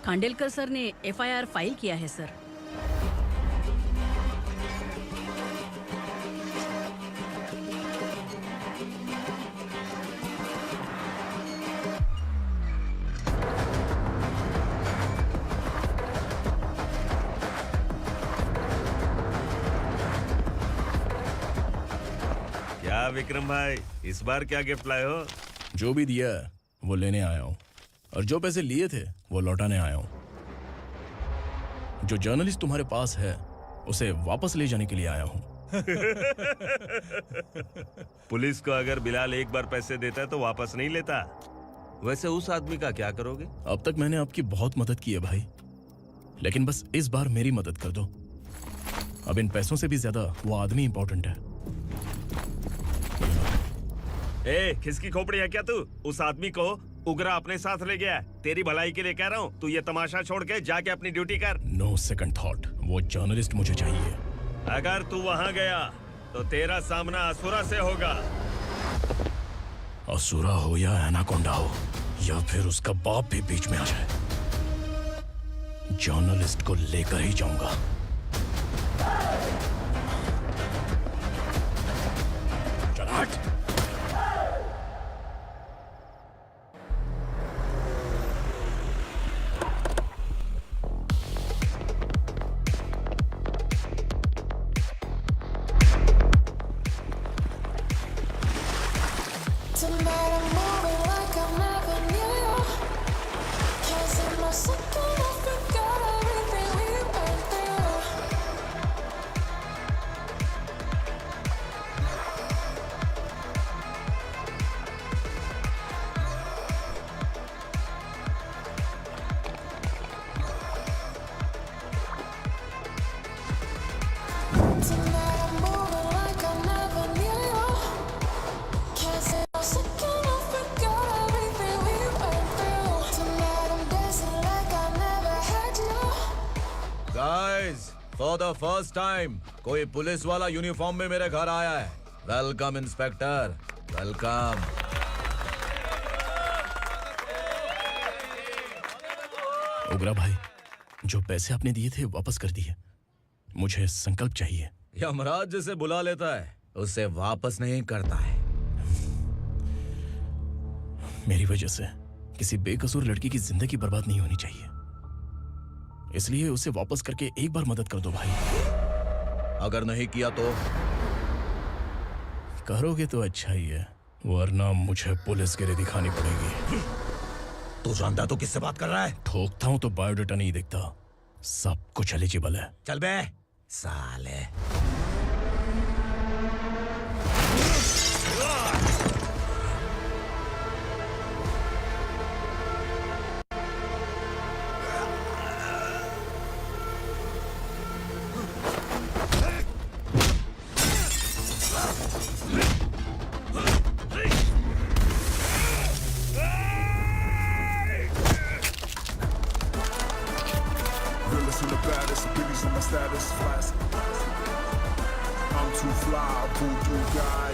खांडेलकर सर ने एफआईआर फाइल किया है सर। क्या विक्रम भाई, इस बार क्या गिफ्ट लाए हो? जो भी दिया है वो लेने आया हूँ, और जो पैसे लिए थे वो लौटाने आया हूँ। जो जर्नलिस्ट तुम्हारे पास है उसे वापस ले जाने के लिए आया हूँ। पुलिस को अगर बिलाल एक बार पैसे देता है तो वापस नहीं लेता। वैसे उस आदमी का क्या करोगे? अब तक मैंने आपकी बहुत मदद की है भाई, लेकिन बस इस बार मेरी मदद कर दो। अब इन पैसों से भी ज्यादा वो आदमी इंपॉर्टेंट है। ए, किसकी खोपड़ी है क्या तू? उस आदमी को उगरा अपने साथ ले गया। तेरी भलाई के लिए कह रहा हूँ, तू ये तमाशा छोड़ के जाके अपनी ड्यूटी कर। नो सेकंड थॉट, वो जर्नलिस्ट मुझे चाहिए। अगर तू वहाँ गया तो तेरा सामना असुरा से होगा। असुरा हो या एनाकोंडा हो, या फिर उसका बाप भी बीच में आ जाए, जर्नलिस्ट को लेकर ही जाऊंगा। चल हट। फॉर द फर्स्ट टाइम कोई पुलिस वाला यूनिफॉर्म में मेरे घर आया है। Welcome inspector, welcome. उगरा भाई, जो पैसे आपने दिए थे वापस कर दिए। मुझे संकल्प चाहिए। यमराज जिसे बुला लेता है उसे वापस नहीं करता है। मेरी वजह से किसी बेकसूर लड़की की जिंदगी बर्बाद नहीं होनी चाहिए, इसलिए उसे वापस करके एक बार मदद कर दो भाई। अगर नहीं किया तो? करोगे तो अच्छा ही है, वरना मुझे पुलिसगिरी दिखानी पड़ेगी। तू जानता तो किससे बात कर रहा है? ठोकता हूं तो बायोडाटा नहीं दिखता, सब कुछ एलिजिबल है। चल बे साले। Realest and the baddest, biggies on my status, fast. I'm too fly, voodoo guy.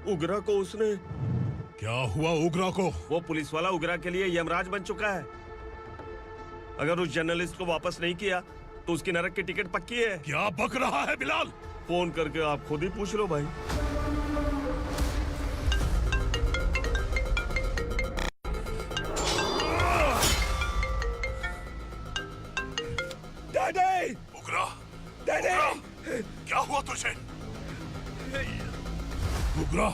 उगरा को उसने क्या हुआ उग्रा को? वो पुलिस वाला उग्रा के लिए यमराज बन चुका है। अगर उस जर्नलिस्ट को वापस नहीं किया तो उसकी नरक की टिकट पक्की है। क्या बक रहा है बिलाल? फोन करके आप खुद ही पूछ लो भाई। डैडी! उग्रा! डैडी! क्या हुआ तुझे? उग्रा,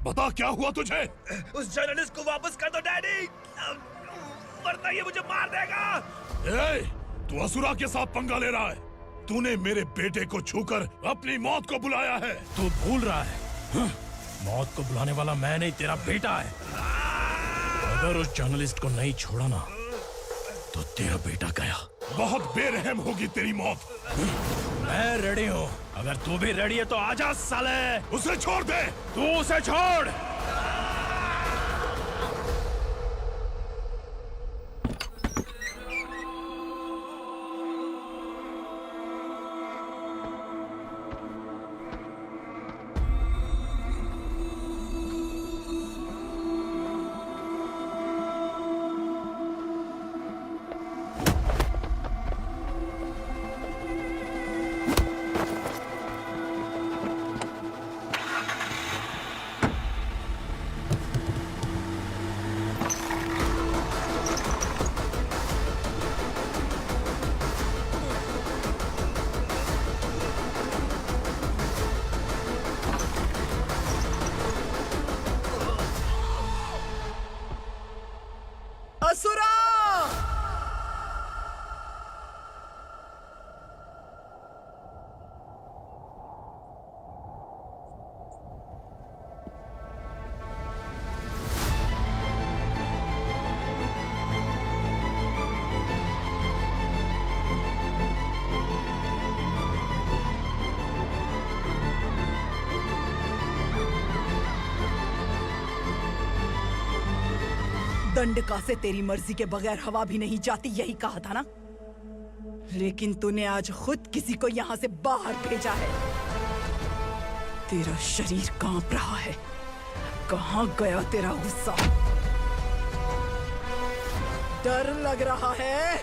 बता क्या हुआ तुझे? उस जर्नलिस्ट को वापस कर दो डैडी, वरना ये मुझे मार देगा। ए, तू असुरा के साथ पंगा ले रहा है। तूने मेरे बेटे को छूकर अपनी मौत को बुलाया है। तू भूल रहा है, मौत को बुलाने वाला मैं नहीं, तेरा बेटा है। अगर उस जर्नलिस्ट को नहीं छोड़ा ना तो तेरा बेटा गया। बहुत बेरहम होगी तेरी मौत। मैं रेडी हूँ, अगर तू भी रेडी है तो आजा साले। उसे छोड़ दे। तू उसे छोड़। असुरा! दंडका से तेरी मर्जी के बगैर हवा भी नहीं जाती, यही कहा था ना? लेकिन तूने आज खुद किसी को यहाँ से बाहर भेजा है। तेरा शरीर कांप रहा है। कहाँ गया तेरा गुस्सा? डर लग रहा है?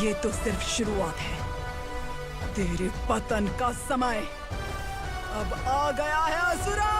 ये तो सिर्फ शुरुआत है। तेरे पतन का समय अब आ गया है असुरा!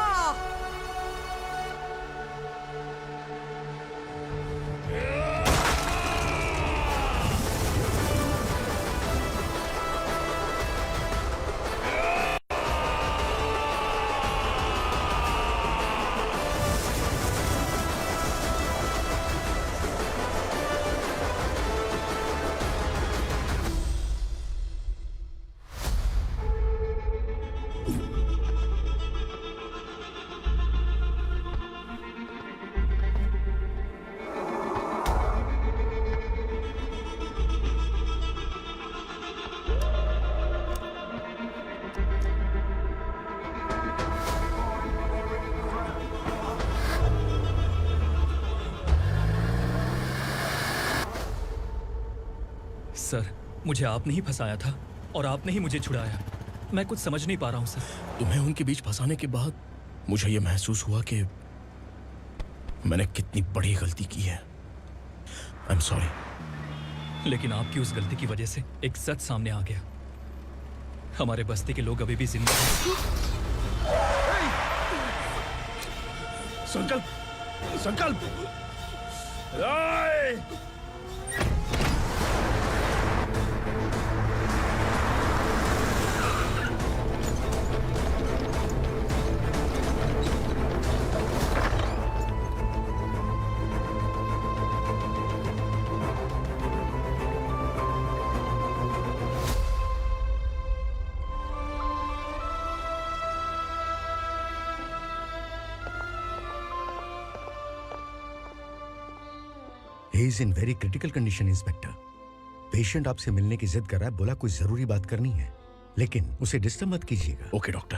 सर, मुझे आपने ही फंसाया था और आपने ही मुझे छुड़ाया। मैं कुछ समझ नहीं पा रहा हूँ सर। तुम्हें उनके बीच फंसाने के बाद मुझे ये महसूस हुआ कि मैंने कितनी बड़ी गलती की है। I am sorry. लेकिन आपकी उस गलती की वजह से एक सच सामने आ गया। हमारे बस्ती के लोग अभी भी जिंदा हैं। संकल्प, संकल्प! He is in very critical condition, inspector. Patient आपसे मिलने की जिद कर रहा है, बोला कोई जरूरी बात करनी है, लेकिन उसे डिस्टर्ब मत कीजिएगा। Okay doctor.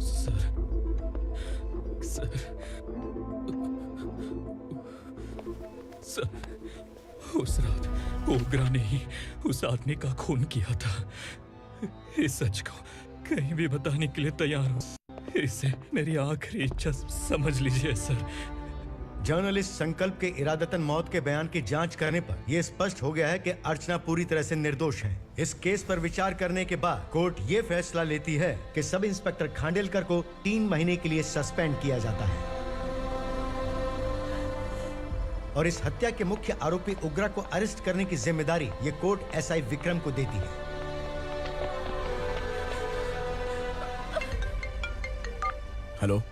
Sir, sir, sir, उस रात ओग्रा ने ही उस आदमी का खून किया था। इस सच को कहीं भी बताने के लिए तैयार हूँ। इसे मेरी आखिरी इच्छा समझ लीजिए सर। जर्नलिस्ट संकल्प के इरादतन मौत के बयान की जांच करने पर यह स्पष्ट हो गया है कि अर्चना पूरी तरह से निर्दोष है। इस केस पर विचार करने के बाद कोर्ट ये फैसला लेती है कि सब इंस्पेक्टर खांडेलकर को 3 महीने के लिए सस्पेंड किया जाता है और इस हत्या के मुख्य आरोपी उग्रा को अरेस्ट करने की जिम्मेदारी ये कोर्ट एसआई विक्रम को देती है। हेलो,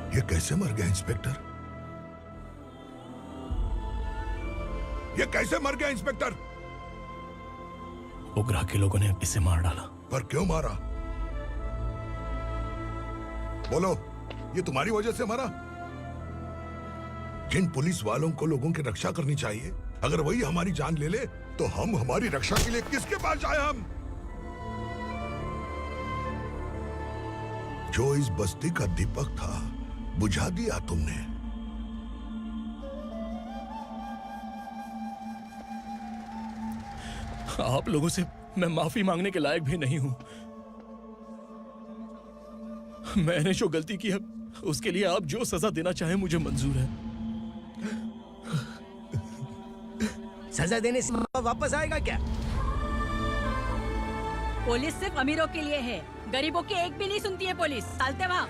ये कैसे मर गया इंस्पेक्टर? ये कैसे मर गया इंस्पेक्टर? उग्रा के लोगों ने इसे मार डाला। पर क्यों मारा? बोलो, ये तुम्हारी वजह से मारा? जिन पुलिस वालों को लोगों की रक्षा करनी चाहिए, अगर वही हमारी जान ले ले तो हम हमारी रक्षा के लिए किसके पास जाए? हम जो इस बस्ती का दीपक था बुझा दिया तुमने। आप लोगों से मैं माफी मांगने के लायक भी नहीं हूं। मैंने जो गलती की है उसके लिए आप जो सजा देना चाहें मुझे मंजूर है। सजा देने से वापस आएगा क्या? पुलिस सिर्फ अमीरों के लिए है, गरीबों की एक भी नहीं सुनती है पुलिस। चलते वहाँ।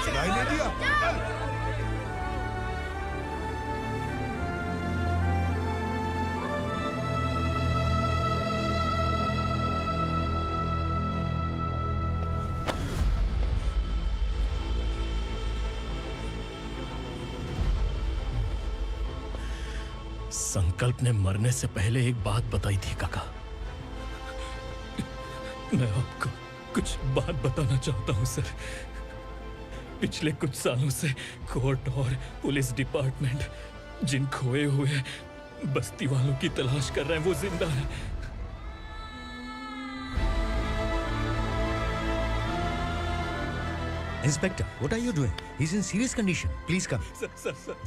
सुनाई नहीं दिया? संकल्प ने मरने से पहले एक बात बताई थी काका। मैं आपको कुछ बात बताना चाहता हूं सर। पिछले कुछ सालों से कोर्ट और पुलिस डिपार्टमेंट जिन खोए हुए बस्ती वालों की तलाश कर रहे हैं वो जिंदा है। Inspector, what are you doing? He's in serious condition. Please come.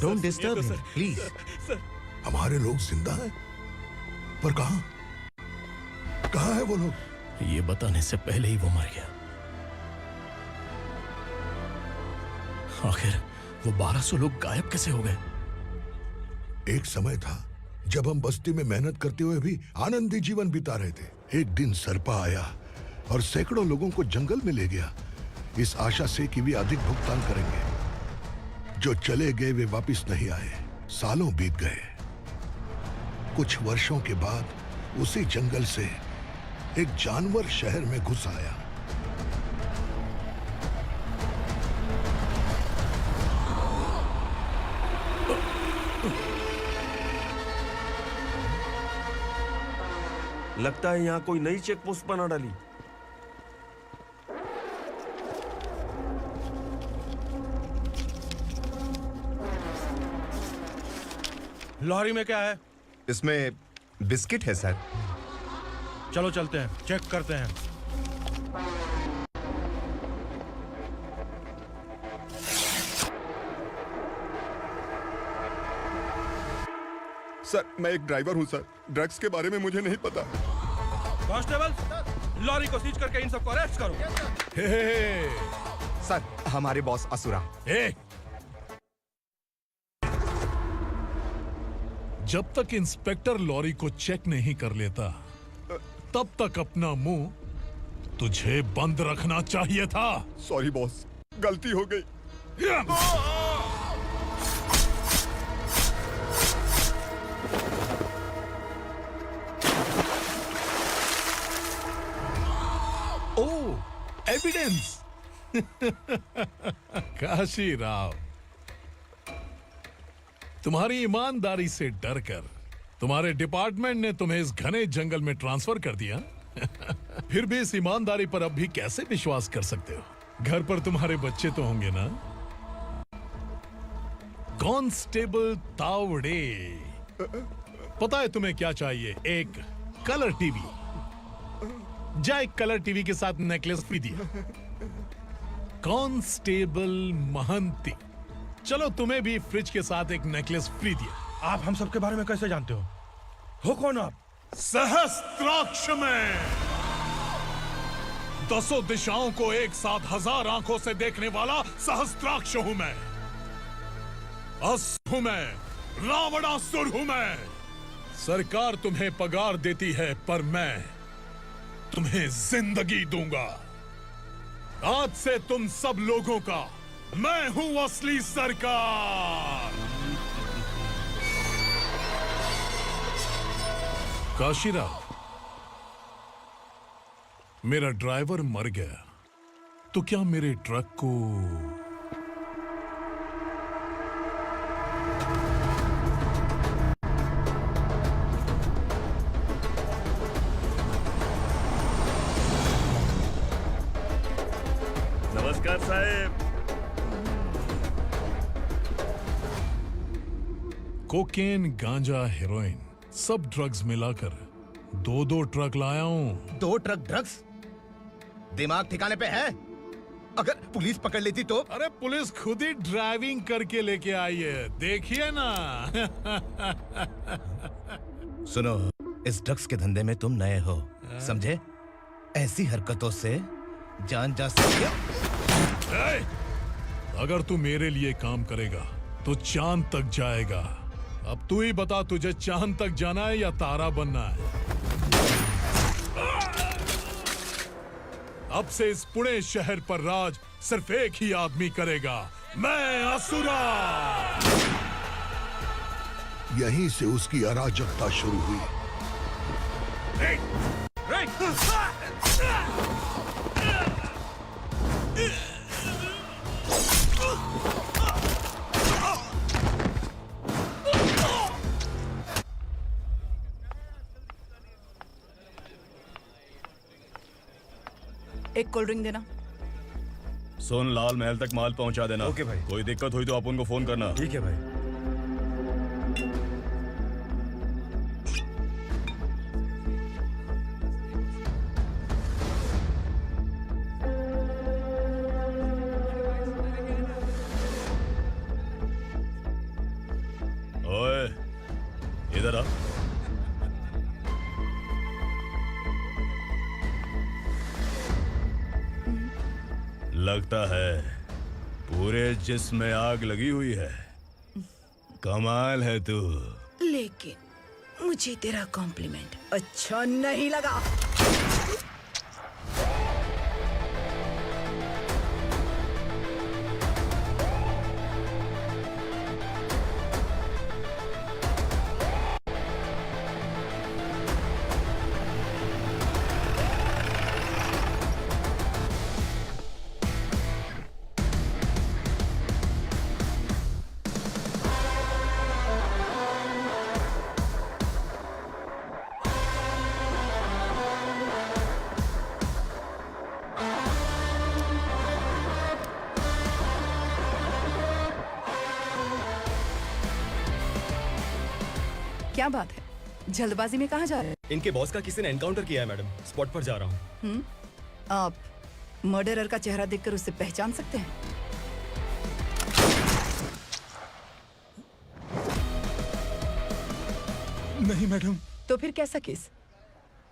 Don't disturb him, please. हमारे लोग जिंदा हैं? पर कहां? कहां है वो लोग? ये बताने से पहले ही वो मर गया। आखिर वो 1200 लोग गायब कैसे हो गए? एक समय था जब हम बस्ती में मेहनत करते हुए भी आनंदी जीवन बिता रहे थे। एक दिन सरपा आया और सैकड़ों लोगों को जंगल में ले गया, इस आशा से कि वे अधिक भुगतान करेंगे। जो चले गए वे वापस नहीं आए। सालों बीत गए। कुछ वर्षों के बाद उसी जंगल से एक जानवर शहर में घुस आया। लगता है यहाँ कोई नई चेक पोस्ट बना डाली। लॉरी में क्या है? इसमें बिस्किट है सर। चलो चलते हैं, चेक करते हैं। सर, मैं एक ड्राइवर हूं सर। ड्रग्स के बारे में मुझे नहीं पता। कांस्टेबल, लॉरी को सीज करके इन सबको अरेस्ट करो। सर, हमारे बॉस असुरा। जब तक इंस्पेक्टर लॉरी को चेक नहीं कर लेता तब तक अपना मुंह तुझे बंद रखना चाहिए था। सॉरी बॉस, गलती हो गई। ओह, एविडेंस। काशी राव, तुम्हारी ईमानदारी से डरकर तुम्हारे डिपार्टमेंट ने तुम्हें इस घने जंगल में ट्रांसफर कर दिया। फिर भी इस ईमानदारी पर अब भी कैसे विश्वास कर सकते हो? घर पर तुम्हारे बच्चे तो होंगे ना? कांस्टेबल तावड़े, पता है तुम्हें क्या चाहिए? एक कलर टीवी। जा एक कलर टीवी के साथ नेकलेस भी दिया। कांस्टेबल महंती, चलो तुम्हें भी फ्रिज के साथ एक नेकलेस फ्री दिया। आप हम सबके बारे में कैसे जानते हो कौन आप? सहस्त्राक्ष में 10 दिशाओं को एक साथ 1000 आंखों से देखने वाला सहस्त्राक्ष हूं मैं। असुर हूं मैं, रावणासुर हूं मैं। सरकार तुम्हें पगार देती है, पर मैं तुम्हें जिंदगी दूंगा। आज से तुम सब लोगों का मैं हूं असली सरकार। काशीराव, मेरा ड्राइवर मर गया, तो क्या मेरे ट्रक को नमस्कार साहब। कोकेन, गांजा, हेरोइन, सब ड्रग्स मिलाकर 2 ट्रक लाया हूं। 2 ट्रक ड्रग्स? दिमाग ठिकाने पे है? अगर पुलिस पकड़ लेती तो? अरे पुलिस खुद ही ड्राइविंग करके लेके आई है, देखिए ना। सुनो, इस ड्रग्स के धंधे में तुम नए हो, समझे? ऐसी हरकतों से जान जा सकती है। अगर तू मेरे लिए काम करेगा तो चांद तक जाएगा। अब तू ही बता, तुझे चांद तक जाना है या तारा बनना है? अब से इस पुणे शहर पर राज सिर्फ एक ही आदमी करेगा, मैं असुरा। यहीं से उसकी अराजकता शुरू हुई। एक कोल्ड ड्रिंक देना। सुन, लाल महल तक माल पहुंचा देना। ओके भाई। कोई दिक्कत हुई तो आप उनको फोन करना। ठीक है भाई। ओए, इधर आ। लगता है पूरे जिस्म में आग लगी हुई है। कमाल है तू। लेकिन मुझे तेरा कॉम्प्लीमेंट अच्छा नहीं लगा। क्या बात है, जल्दबाजी में कहाँ जा रहे हैं? इनके बॉस का किसी ने एनकाउंटर किया है मैडम, स्पॉट पर जा रहा हूँ। आप मर्डरर का चेहरा देखकर उसे पहचान सकते हैं? नहीं मैडम। तो फिर कैसा केस?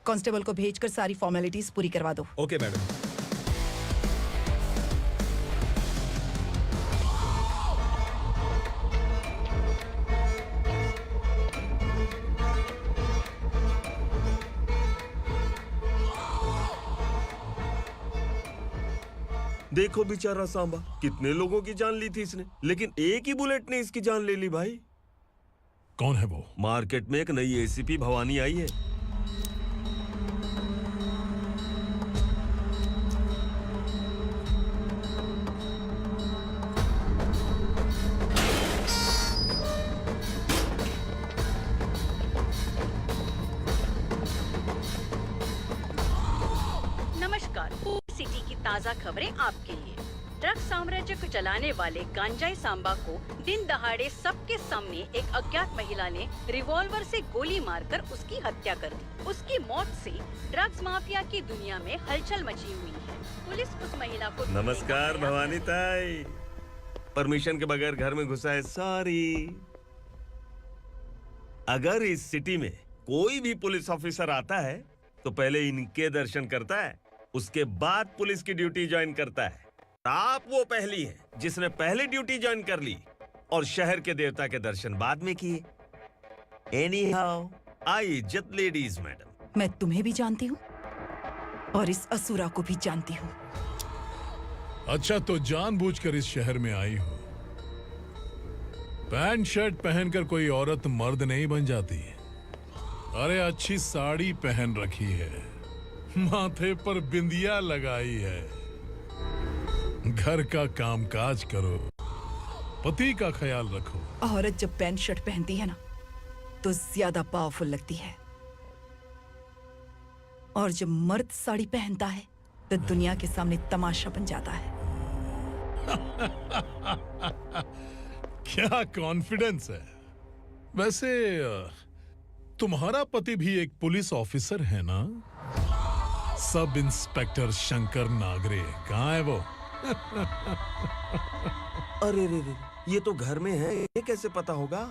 कांस्टेबल को भेजकर सारी फॉर्मेलिटीज पूरी करवा दो। Okay madam. देखो बेचारा सांबा, कितने लोगों की जान ली थी इसने, लेकिन एक ही बुलेट ने इसकी जान ले ली भाई। कौन है वो? मार्केट में एक नई एसीपी भवानी आई है। नमस्कार। सिटी की ताज़ा खबरें आपके लिए। ड्रग्स साम्राज्य को चलाने वाले गांजाई सांबा को दिन दहाड़े सबके सामने एक अज्ञात महिला ने रिवॉल्वर से गोली मारकर उसकी हत्या कर दी। उसकी मौत से ड्रग्स माफिया की दुनिया में हलचल मची हुई है। पुलिस उस महिला को नमस्कार भवानी ताई। परमिशन के बगैर घर में घुसा है, सॉरी। अगर इस सिटी में कोई भी पुलिस ऑफिसर आता है तो पहले इनके दर्शन करता है, उसके बाद पुलिस की ड्यूटी ज्वाइन करता है। आप वो पहली हैं जिसने पहले ड्यूटी ज्वाइन कर ली और शहर के देवता के दर्शन बाद में किए। एनीहाउ, आई इज्जत लेडीज मैडम। मैं तुम्हें भी जानती हूँ और इस असुरा को भी जानती हूँ। अच्छा, तो जानबूझकर इस शहर में आई हो। पैंट शर्ट पहनकर कोई औरत मर्द नहीं बन जाती। अरे अच्छी साड़ी पहन रखी है, माथे पर बिंदिया लगाई है, घर का कामकाज करो, पति का ख्याल रखो। औरत जब पैंट शर्ट पहनती है ना तो ज्यादा पावरफुल लगती है, और जब मर्द साड़ी पहनता है तो दुनिया के सामने तमाशा बन जाता है। क्या कॉन्फिडेंस है। वैसे तुम्हारा पति भी एक पुलिस ऑफिसर है ना? सब इंस्पेक्टर शंकर नागरे कहाँ है वो? अरे रे रे, ये तो घर में है। ये कैसे पता होगा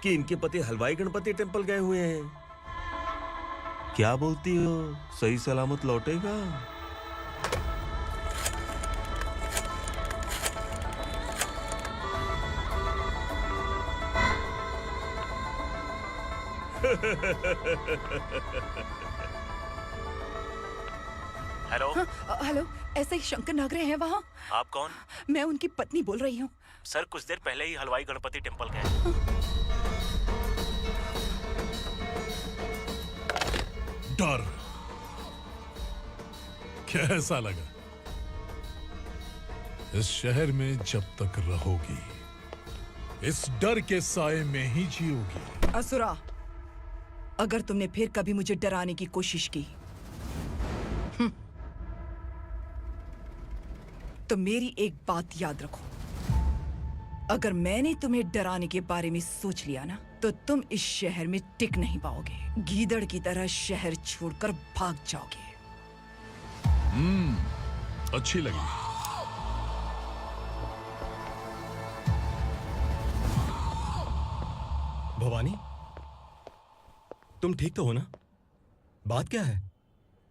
कि इनके पति हलवाई गणपति टेम्पल गए हुए हैं? क्या बोलती हो, सही सलामत लौटेगा? हेलो। हेलो, ऐसे ही शंकर नागरे हैं वहाँ? आप कौन? मैं उनकी पत्नी बोल रही हूँ। सर कुछ देर पहले ही हलवाई गणपति टेम्पल गए। डर कैसा लगा? इस शहर में जब तक रहोगी इस डर के साए में ही जियोगी। असुरा, अगर तुमने फिर कभी मुझे डराने की कोशिश की तो मेरी एक बात याद रखो, अगर मैंने तुम्हें डराने के बारे में सोच लिया ना तो तुम इस शहर में टिक नहीं पाओगे। गीदड़ की तरह शहर छोड़कर भाग जाओगे। अच्छी लगी। भवानी, तुम ठीक तो हो ना? बात क्या है?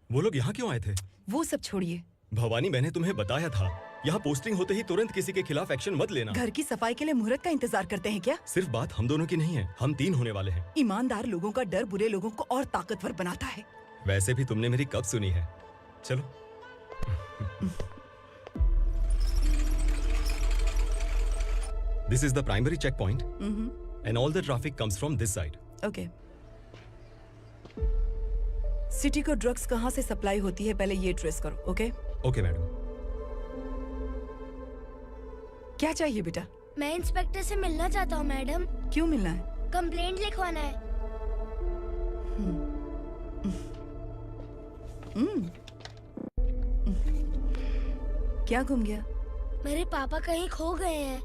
वो लोग यहाँ क्यों आए थे? वो सब छोड़िए भवानी, मैंने तुम्हें बताया था यहाँ पोस्टिंग होते ही तुरंत किसी के खिलाफ एक्शन मत लेना। घर की सफाई के लिए मुहूर्त का इंतजार करते हैं क्या? सिर्फ बात हम दोनों की नहीं है, हम 3 होने वाले हैं। ईमानदार लोगों का डर बुरे लोगों को और ताकतवर बनाता है। वैसे भी तुमने मेरी कब सुनी है? चलो। This is the primary checkpoint, and all the traffic comes from this side. Okay. City को ड्रग्स कहाँ से सप्लाई होती है पहले ये ट्रेस करो। ओके? Okay madam. क्या चाहिए बेटा? मैं इंस्पेक्टर से मिलना चाहता हूँ मैडम। क्यों मिलना है? कंप्लेंट लिखवाना है। क्या घूम गया? मेरे पापा कहीं खो गए हैं।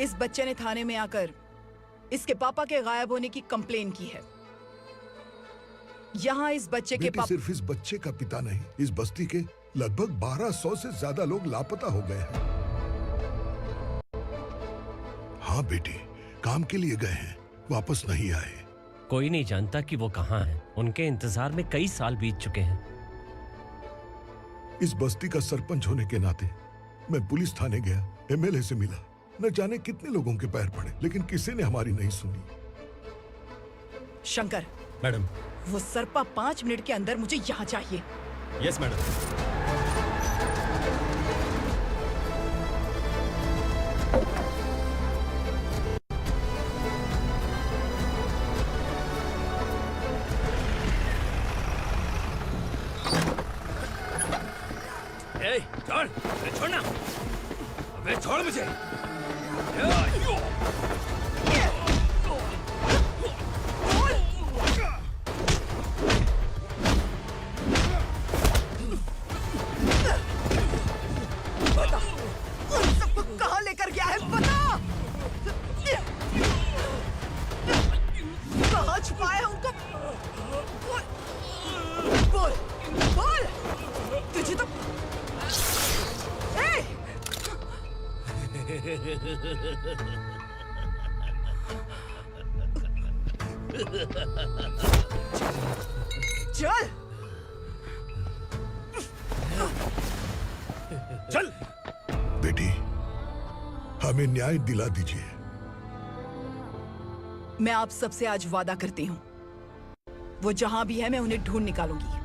इस बच्चे ने थाने में आकर इसके पापा के गायब होने की कंप्लेन की है। यहाँ इस बच्चे के बेटी, सिर्फ इस बच्चे का पिता नहीं, इस बस्ती के लगभग 1200 से ज्यादा लोग लापता हो गए हैं। हाँ बेटी, काम के लिए गए हैं, वापस नहीं आए। कोई नहीं जानता कि वो कहाँ हैं। उनके इंतजार में कई साल बीत चुके हैं। इस बस्ती का सरपंच होने के नाते मैं पुलिस थाने गया, एमएलए से मिला, न जाने कितने लोगों के पैर पड़े, लेकिन किसी ने हमारी नहीं सुनी। शंकर, मैडम। वो सरपा 5 मिनट के अंदर मुझे यहाँ चाहिए। Yes madam. ए, छोड़, छोड़ना, अबे छोड़ मुझे। बता, उन सबको कहाँ लेकर गया है, बता। कहाँ छुपाया है उनको? बोल, बोल। तुझे तो चल चल बेटी, हमें न्याय दिला दीजिए। मैं आप सबसे आज वादा करती हूँ, वो जहां भी है मैं उन्हें ढूंढ निकालूंगी।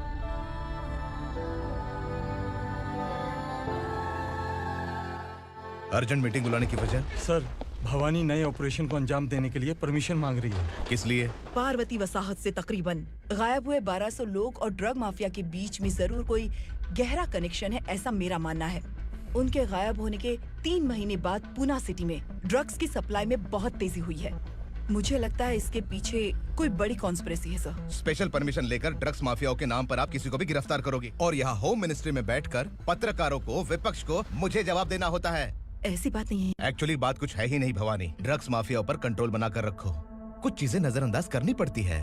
अर्जेंट मीटिंग बुलाने की वजह? सर, भवानी नए ऑपरेशन को अंजाम देने के लिए परमिशन मांग रही है। किस लिए? पार्वती वसाहत से तकरीबन गायब हुए 1200 लोग और ड्रग माफिया के बीच में जरूर कोई गहरा कनेक्शन है, ऐसा मेरा मानना है। उनके गायब होने के 3 महीने बाद पूना सिटी में ड्रग्स की सप्लाई में बहुत तेजी हुई है। मुझे लगता है इसके पीछे कोई बड़ी कॉन्स्पिरेसी है सर। स्पेशल परमिशन लेकर ड्रग्स माफियाओं के नाम पर आप किसी को भी गिरफ्तार करोगे और यहाँ होम मिनिस्ट्री में बैठकर पत्रकारों को, विपक्ष को मुझे जवाब देना होता है। ऐसी बात नहीं है। एक्चुअली बात कुछ है ही नहीं भवानी। ड्रग्स माफियाओं पर कंट्रोल बनाकर रखो, कुछ चीजें नजरअंदाज करनी पड़ती है।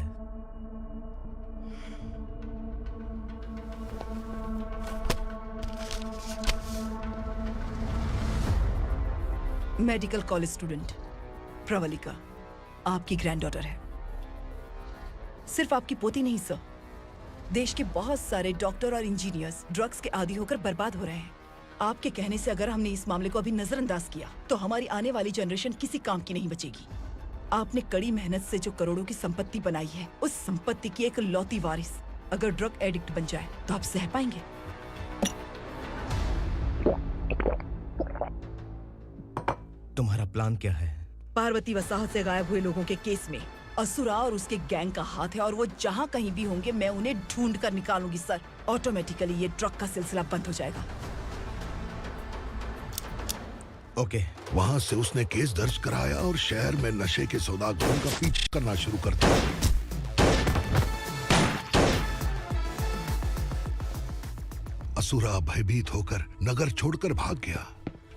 मेडिकल कॉलेज स्टूडेंट प्रवलिका आपकी ग्रैंडडॉटर है। सिर्फ आपकी पोती नहीं सर, देश के बहुत सारे डॉक्टर और इंजीनियर्स ड्रग्स के आदी होकर बर्बाद हो रहे हैं। आपके कहने से अगर हमने इस मामले को अभी नजरअंदाज किया तो हमारी आने वाली जनरेशन किसी काम की नहीं बचेगी। आपने कड़ी मेहनत से जो करोड़ों की संपत्ति बनाई है, उस संपत्ति की एक लौती वारिस अगर ड्रग एडिक्ट बन जाए तो आप सह पाएंगे? तुम्हारा प्लान क्या है? पार्वती वसाहत से गायब हुए लोगों के केस में असुरा और उसके गैंग का हाथ है और वो जहाँ कहीं भी होंगे मैं उन्हें ढूंढ कर निकालूंगी सर। ऑटोमेटिकली ये ड्रग का सिलसिला बंद हो जाएगा। ओके। वहाँ से उसने केस दर्ज कराया और शहर में नशे के सौदागरों का पीछा करना शुरू कर दिया। असुरा भयभीत होकर नगर छोड़कर भाग गया।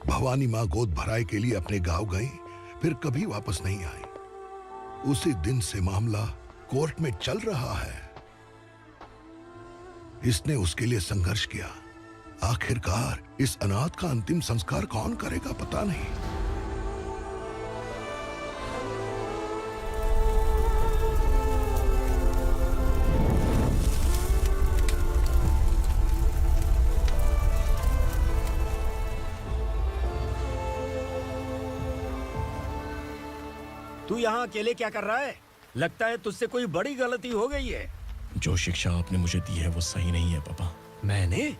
भवानी माँ गोद भराई के लिए अपने गांव गई, फिर कभी वापस नहीं आई। उसी दिन से मामला कोर्ट में चल रहा है। इसने उसके लिए संघर्ष किया। आखिरकार इस अनाथ का अंतिम संस्कार कौन करेगा पता नहीं। तू यहाँ अकेले क्या कर रहा है? लगता है तुझसे कोई बड़ी गलती हो गई है। जो शिक्षा आपने मुझे दी है वो सही नहीं है पापा। मैंने?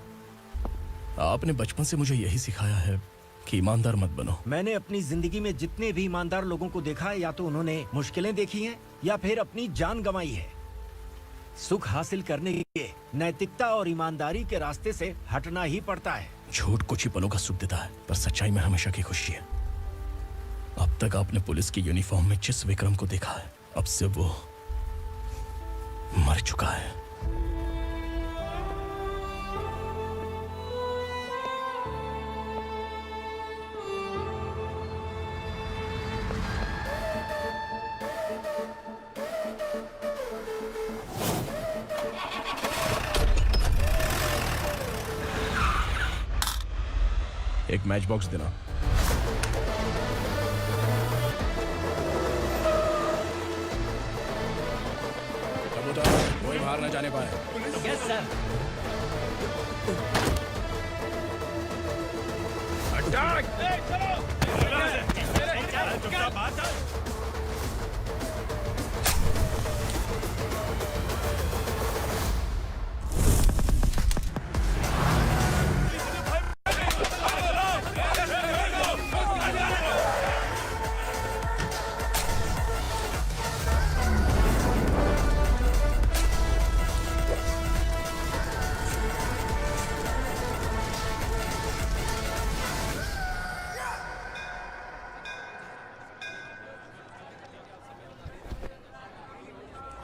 आपने बचपन से मुझे यही सिखाया है कि ईमानदार मत बनो। मैंने अपनी जिंदगी में जितने भी ईमानदार लोगों को देखा है, या तो उन्होंने मुश्किलें देखी हैं या फिर अपनी जान गंवाई है। सुख हासिल करने के लिए नैतिकता और ईमानदारी के रास्ते से हटना ही पड़ता है। झूठ कुछ ही पलों का सुख देता है, पर सच्चाई में हमेशा की खुशी है। अब तक आपने पुलिस की यूनिफॉर्म में जिस विक्रम को देखा है, अब से वो मर चुका है। एक मैच बॉक्स देना। कोई बाहर न जाने पाए। Yes sir.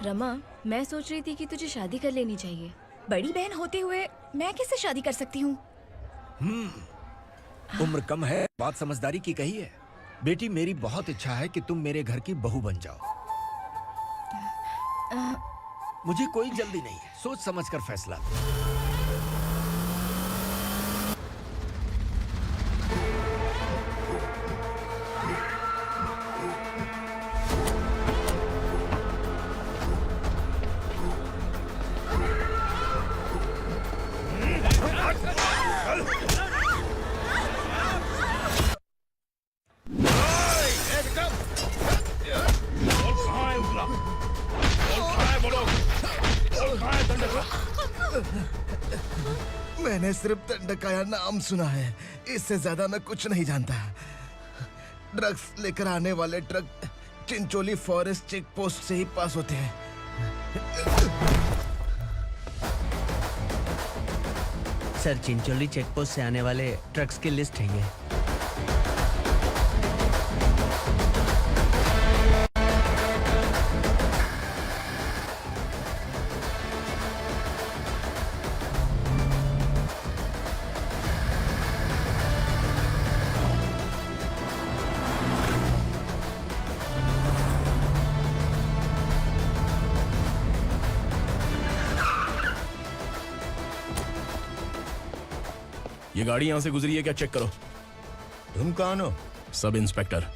रमा, मैं सोच रही थी कि तुझे शादी कर लेनी चाहिए। बड़ी बहन होते हुए मैं कैसे शादी कर सकती हूँ? उम्र कम है, बात समझदारी की कही है। बेटी, मेरी बहुत इच्छा है कि तुम मेरे घर की बहू बन जाओ। मुझे कोई जल्दी नहीं है, सोच समझकर फैसला। मैंने सिर्फ दंडकाया नाम सुना है, इससे ज्यादा मैं कुछ नहीं जानता। ड्रग्स लेकर आने वाले truck Chincholi forest check post से ही पास होते हैं। सर, चिंचोली चेक पोस्ट से आने वाले ट्रक्स की लिस्ट है ये। ये गाड़ी यहाँ से गुजरी है क्या, चेक करो। तुम कौन हो? Sub inspector.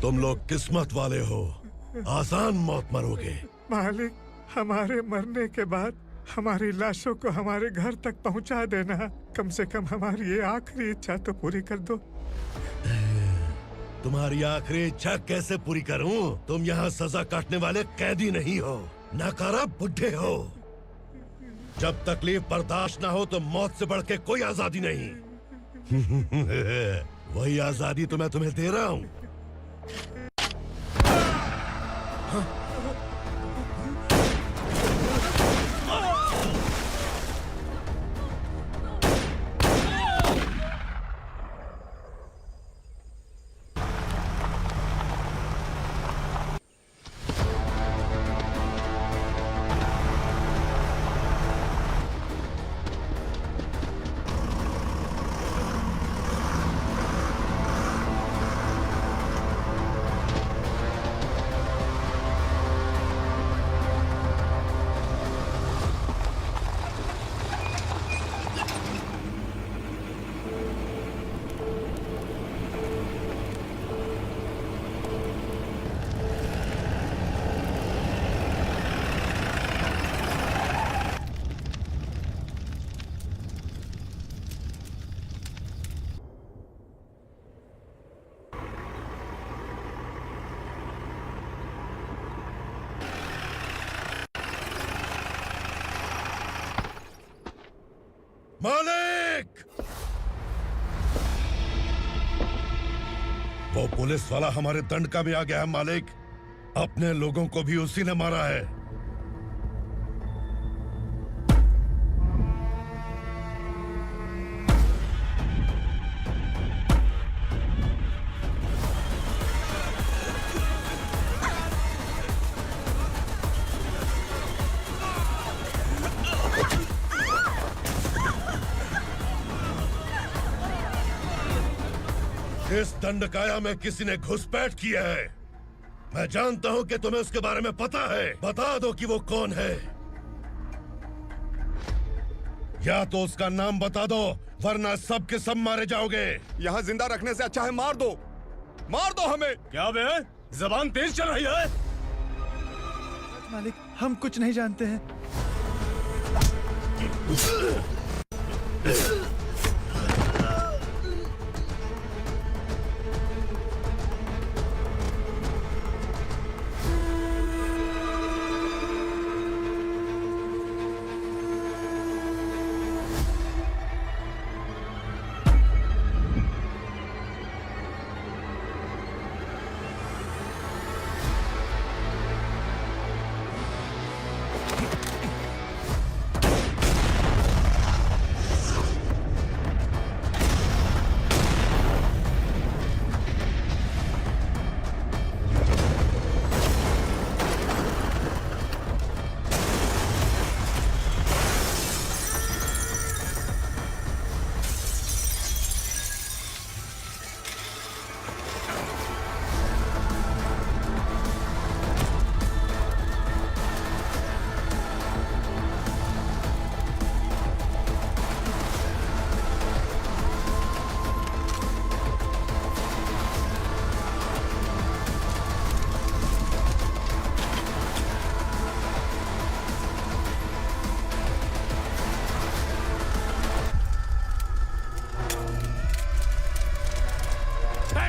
तुम लोग किस्मत वाले हो, आसान मौत मरोगे। मालिक, हमारे मरने के बाद हमारी लाशों को हमारे घर तक पहुंचा देना। कम से कम हमारी ये आखिरी इच्छा तो पूरी कर दो। तुम्हारी आखिरी इच्छा कैसे पूरी करूं? तुम यहाँ सजा काटने वाले कैदी नहीं हो, नाकारा बुड्ढे हो। जब तकलीफ बर्दाश्त ना हो तो मौत से बढ़ के कोई आजादी नहीं। वही आजादी तो मैं तुम्हें दे रहा हूँ। मालिक! वो पुलिस वाला हमारे दंड का भी आ गया है मालिक। अपने लोगों को भी उसी ने मारा है। इस दंडकाया में किसी ने घुसपैठ किया है। मैं जानता हूं कि तुम्हें उसके बारे में पता है। बता दो कि वो कौन है, या तो उसका नाम बता दो, वरना सब के सब मारे जाओगे। यहाँ जिंदा रखने से अच्छा है मार दो हमें। क्या बे? जबान तेज चल रही है। मालिक, हम कुछ नहीं जानते हैं।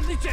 नीचे।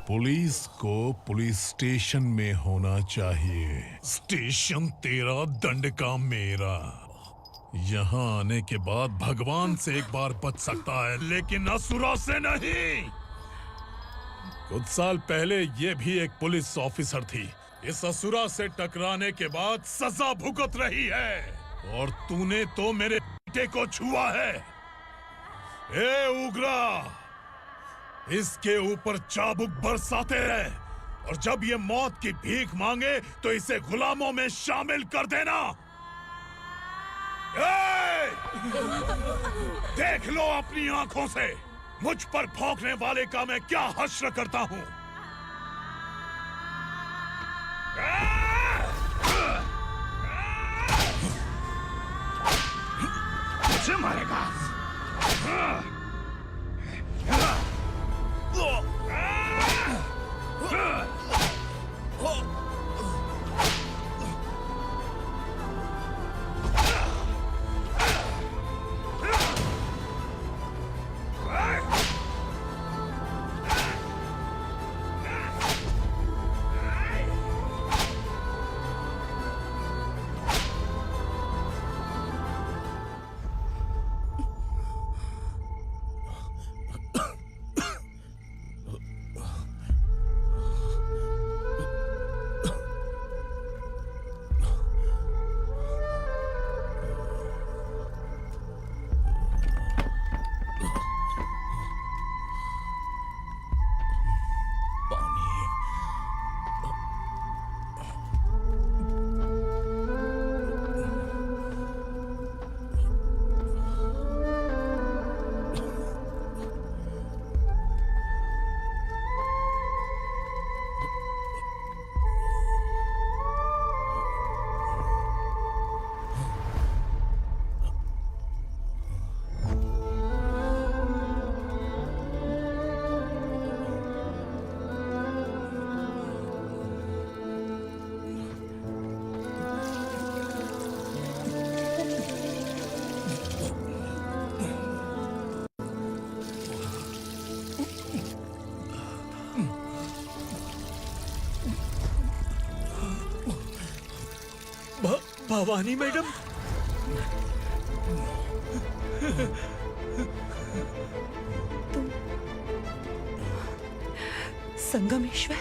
पुलिस को पुलिस स्टेशन में होना चाहिए। स्टेशन तेरा, दंड का मेरा। यहाँ आने के बाद भगवान से एक बार बच सकता है, लेकिन असुरा से नहीं। कुछ साल पहले ये भी एक पुलिस ऑफिसर थी। इस असुरा से टकराने के बाद सजा भुगत रही है, और तूने तो मेरे बेटे को छुआ है। ए उग्रा, इसके ऊपर चाबुक बरसाते रहे, और जब ये मौत की भीख मांगे तो इसे गुलामों में शामिल कर देना। देख लो अपनी आंखों से मुझ पर भौंकने वाले का मैं क्या हश्र करता हूँ। मुझे मारेगा। भवानी मैडम, संगमेश्वर,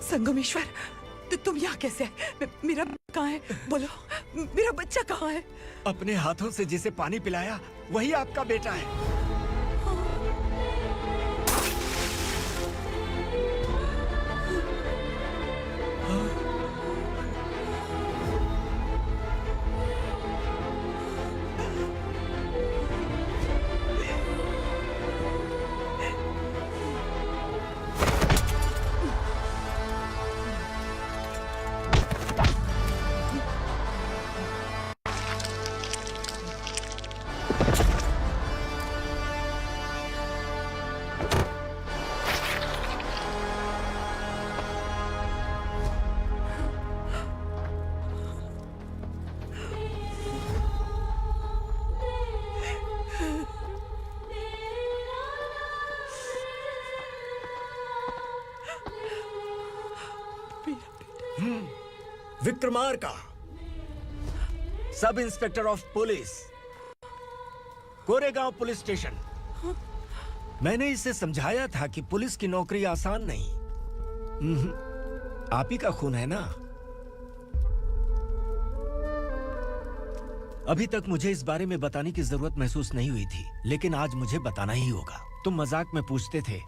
संगमेश्वर, तुम यहाँ कैसे आए? मेरा कहाँ है? बोलो, मेरा बच्चा कहाँ है? अपने हाथों से जिसे पानी पिलाया वही आपका बेटा है। Vikramarka, sub inspector of police, Koregaon police station. मैंने इसे समझाया था कि पुलिस की नौकरी आसान नहीं। आप ही का खून है ना। अभी तक मुझे इस बारे में बताने की जरूरत महसूस नहीं हुई थी, लेकिन आज मुझे बताना ही होगा। तुम मजाक में पूछते थे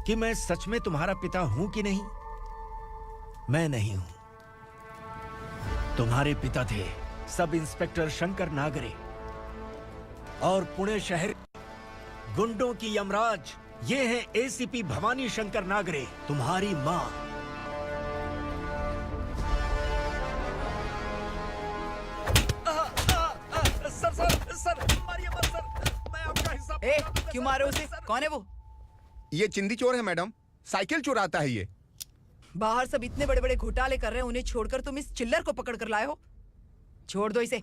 कि मैं सच में तुम्हारा पिता हूं कि नहीं। मैं नहीं हूं। तुम्हारे पिता थे सब इंस्पेक्टर शंकर नागरे और पुणे शहर गुंडों की यमराज ये है एसीपी भवानी शंकर नागरे, तुम्हारी मां। सर मारिए मत सर, मैं आपका हिस्सा। क्यों मारे उसे? कौन है वो? ये चिंदी चोर है मैडम, साइकिल चुराता है ये। बाहर सब इतने बड़े बड़े घोटाले कर रहे हैं, उन्हें छोड़कर तुम इस चिल्लर को पकड़ कर लाए हो। छोड़ दो इसे।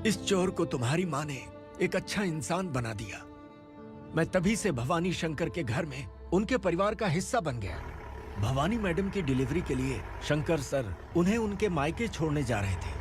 इस चोर को तुम्हारी मां ने एक अच्छा इंसान बना दिया। मैं तभी से भवानी शंकर के घर में उनके परिवार का हिस्सा बन गया। भवानी मैडम की डिलीवरी के लिए शंकर सर उन्हें उनके मायके छोड़ने जा रहे थे।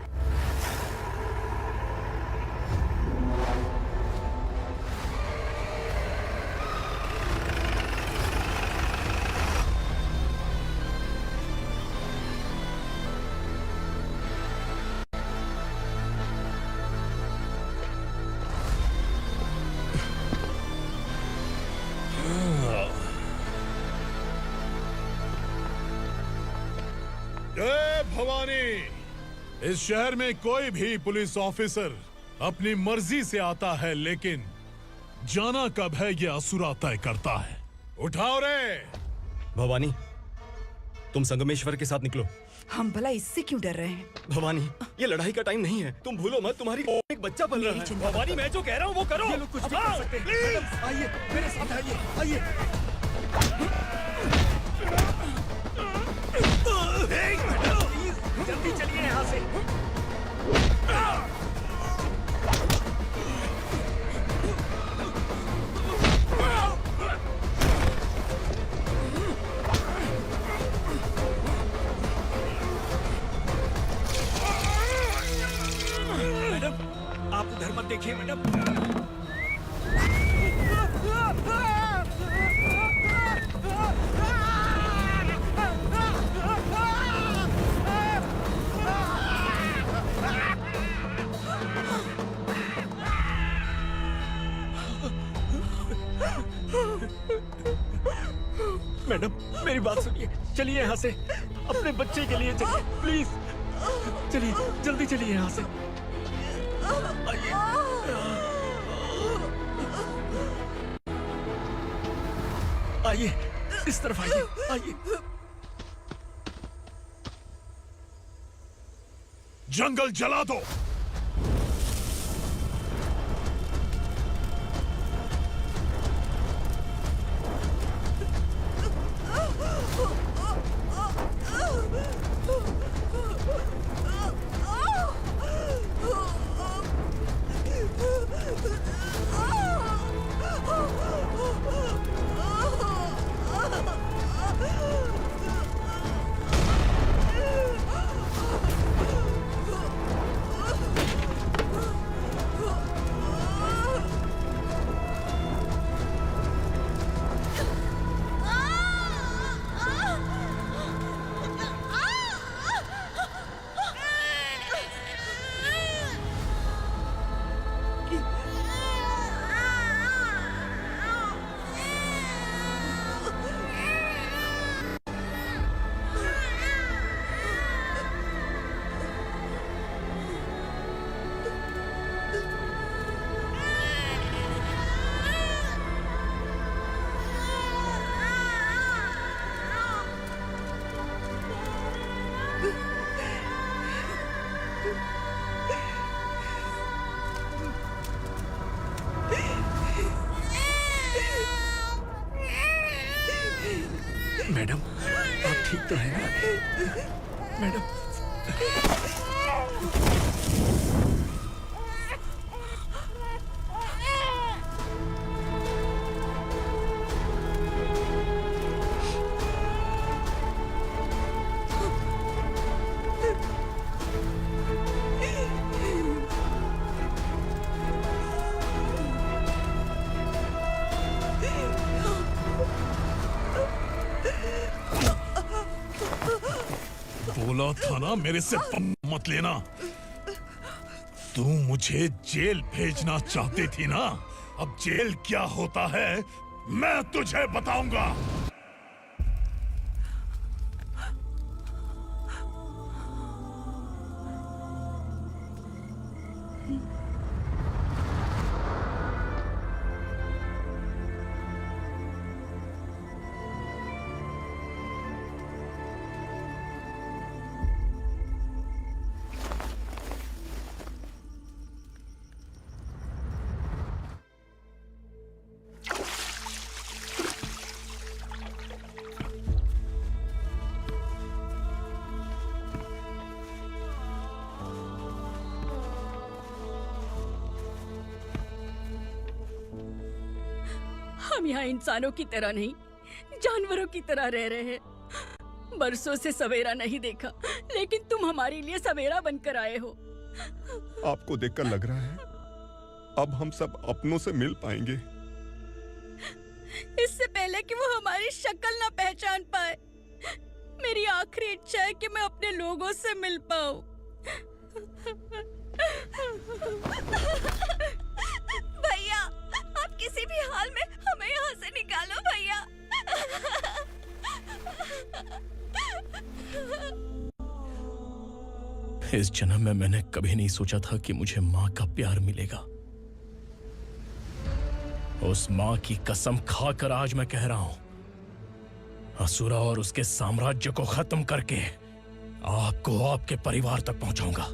जय भवानी। इस शहर में कोई भी पुलिस ऑफिसर अपनी मर्जी से आता है, लेकिन जाना कब है ये असुरा तय करता है। उठाओ रे। भवानी, तुम संगमेश्वर के साथ निकलो। हम भला इससे क्यों डर रहे हैं? भवानी, ये लड़ाई का टाइम नहीं है। तुम भूलो मत, तुम्हारी एक बच्चा पल रहा है। भवानी, मैं जो कह रहा हूँ वो करो। ये लोग कुछ भी कर सकते हैं। आइए मेरे साथ आइए। जल्दी चलिए यहाँ से। मैडम, आप उधर मत देखिए मैडम। मैडम, मेरी बात सुनिए। चलिए यहाँ से, अपने बच्चे के लिए चलिए, प्लीज। चलिए, जल्दी चलिए यहाँ से। आइए, इस तरफ आइए। जंगल जला दो। मैडम, आप ठीक तो हैं ना? मैडम, बोला था ना मेरे से पंगा मत लेना। तू मुझे जेल भेजना चाहती थी ना? अब जेल क्या होता है मैं तुझे बताऊंगा। हम यहाँ इंसानों की तरह नहीं, जानवरों की तरह रह रहे हैं। बरसों से सवेरा नहीं देखा, लेकिन तुम हमारे लिए सवेरा बनकर आए हो। आपको देखकर लग रहा है अब हम सब अपनों से मिल पाएंगे। इससे पहले कि वो हमारी शक्ल ना पहचान पाए, मेरी आखिरी इच्छा है कि मैं अपने लोगों से मिल पाऊं। भैया, आप किसी भी हाल में हमें यहाँ से निकालो भैया। इस जन्म में मैंने कभी नहीं सोचा था कि मुझे माँ का प्यार मिलेगा। उस माँ की कसम खाकर आज मैं कह रहा हूं, असुरा और उसके साम्राज्य को खत्म करके आपको आपके परिवार तक पहुंचाऊंगा।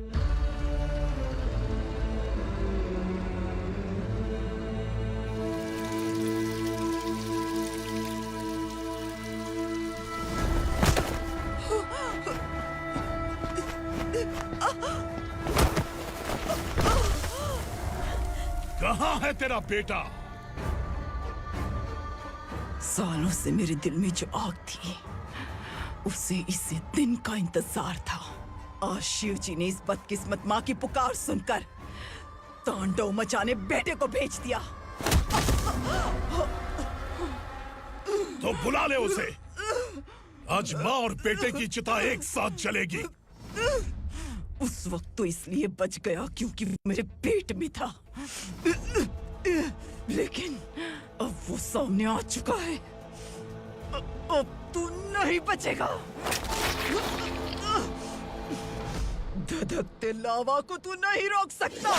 कहाँ है तेरा बेटा? सालों से मेरे दिल में जो आग थी, उसे इसी दिन का इंतजार था। आज शिव जी ने इस बदकिस्मत माँ की पुकार सुनकर तांडव मचाने बेटे को भेज दिया। तो बुला ले उसे। आज माँ और बेटे की चिता एक साथ जलेगी। उस वक्त तो इसलिए बच गया क्योंकि वो मेरे पेट में था, लेकिन अब वो सामने आ चुका है। अब तू नहीं बचेगा। धधकते लावा को तू नहीं रोक सकता।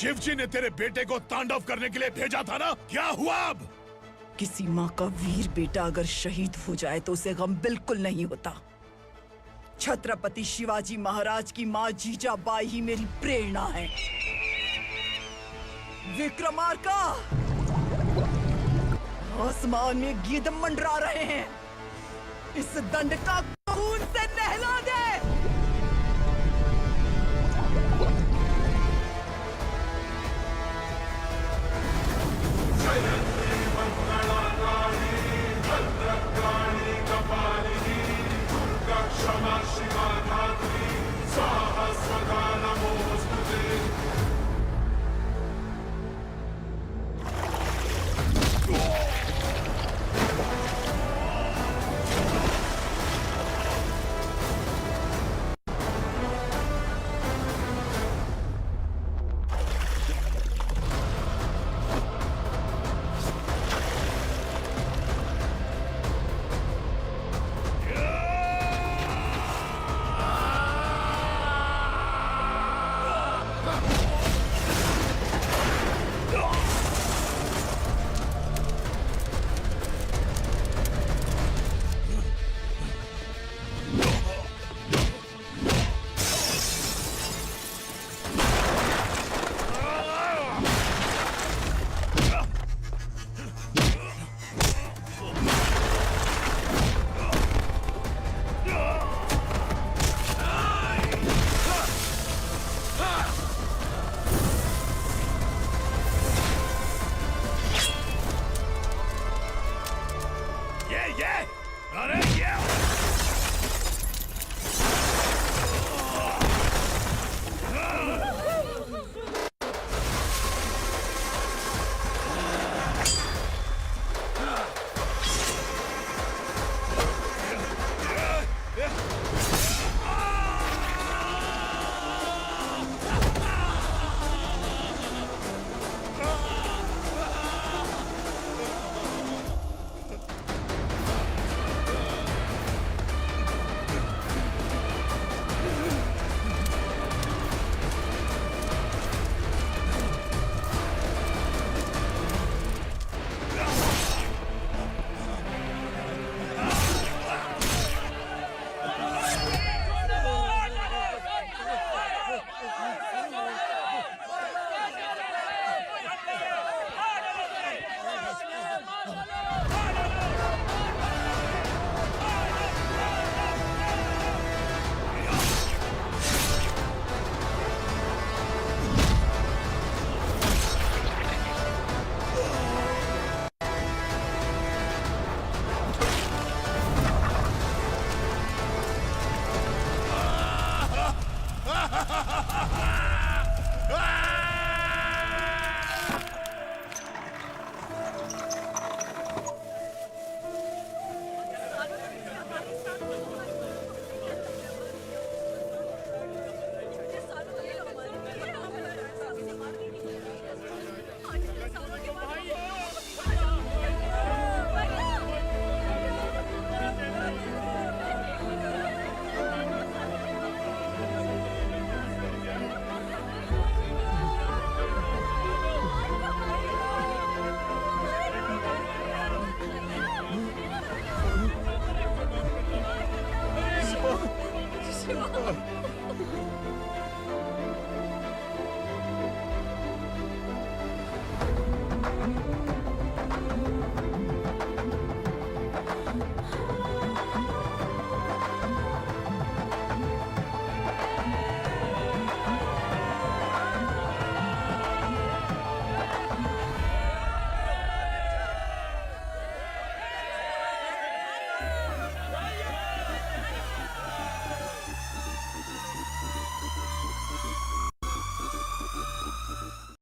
शिवजी ने तेरे बेटे को तांडव करने के लिए भेजा था ना, क्या हुआ अब? किसी माँ का वीर बेटा अगर शहीद हो जाए तो उसे गम बिल्कुल नहीं होता। छत्रपति शिवाजी महाराज की माँ जीजाबाई ही मेरी प्रेरणा है। विक्रमार्का, आसमान में गिद्ध मंडरा रहे हैं। इस दंड का खून से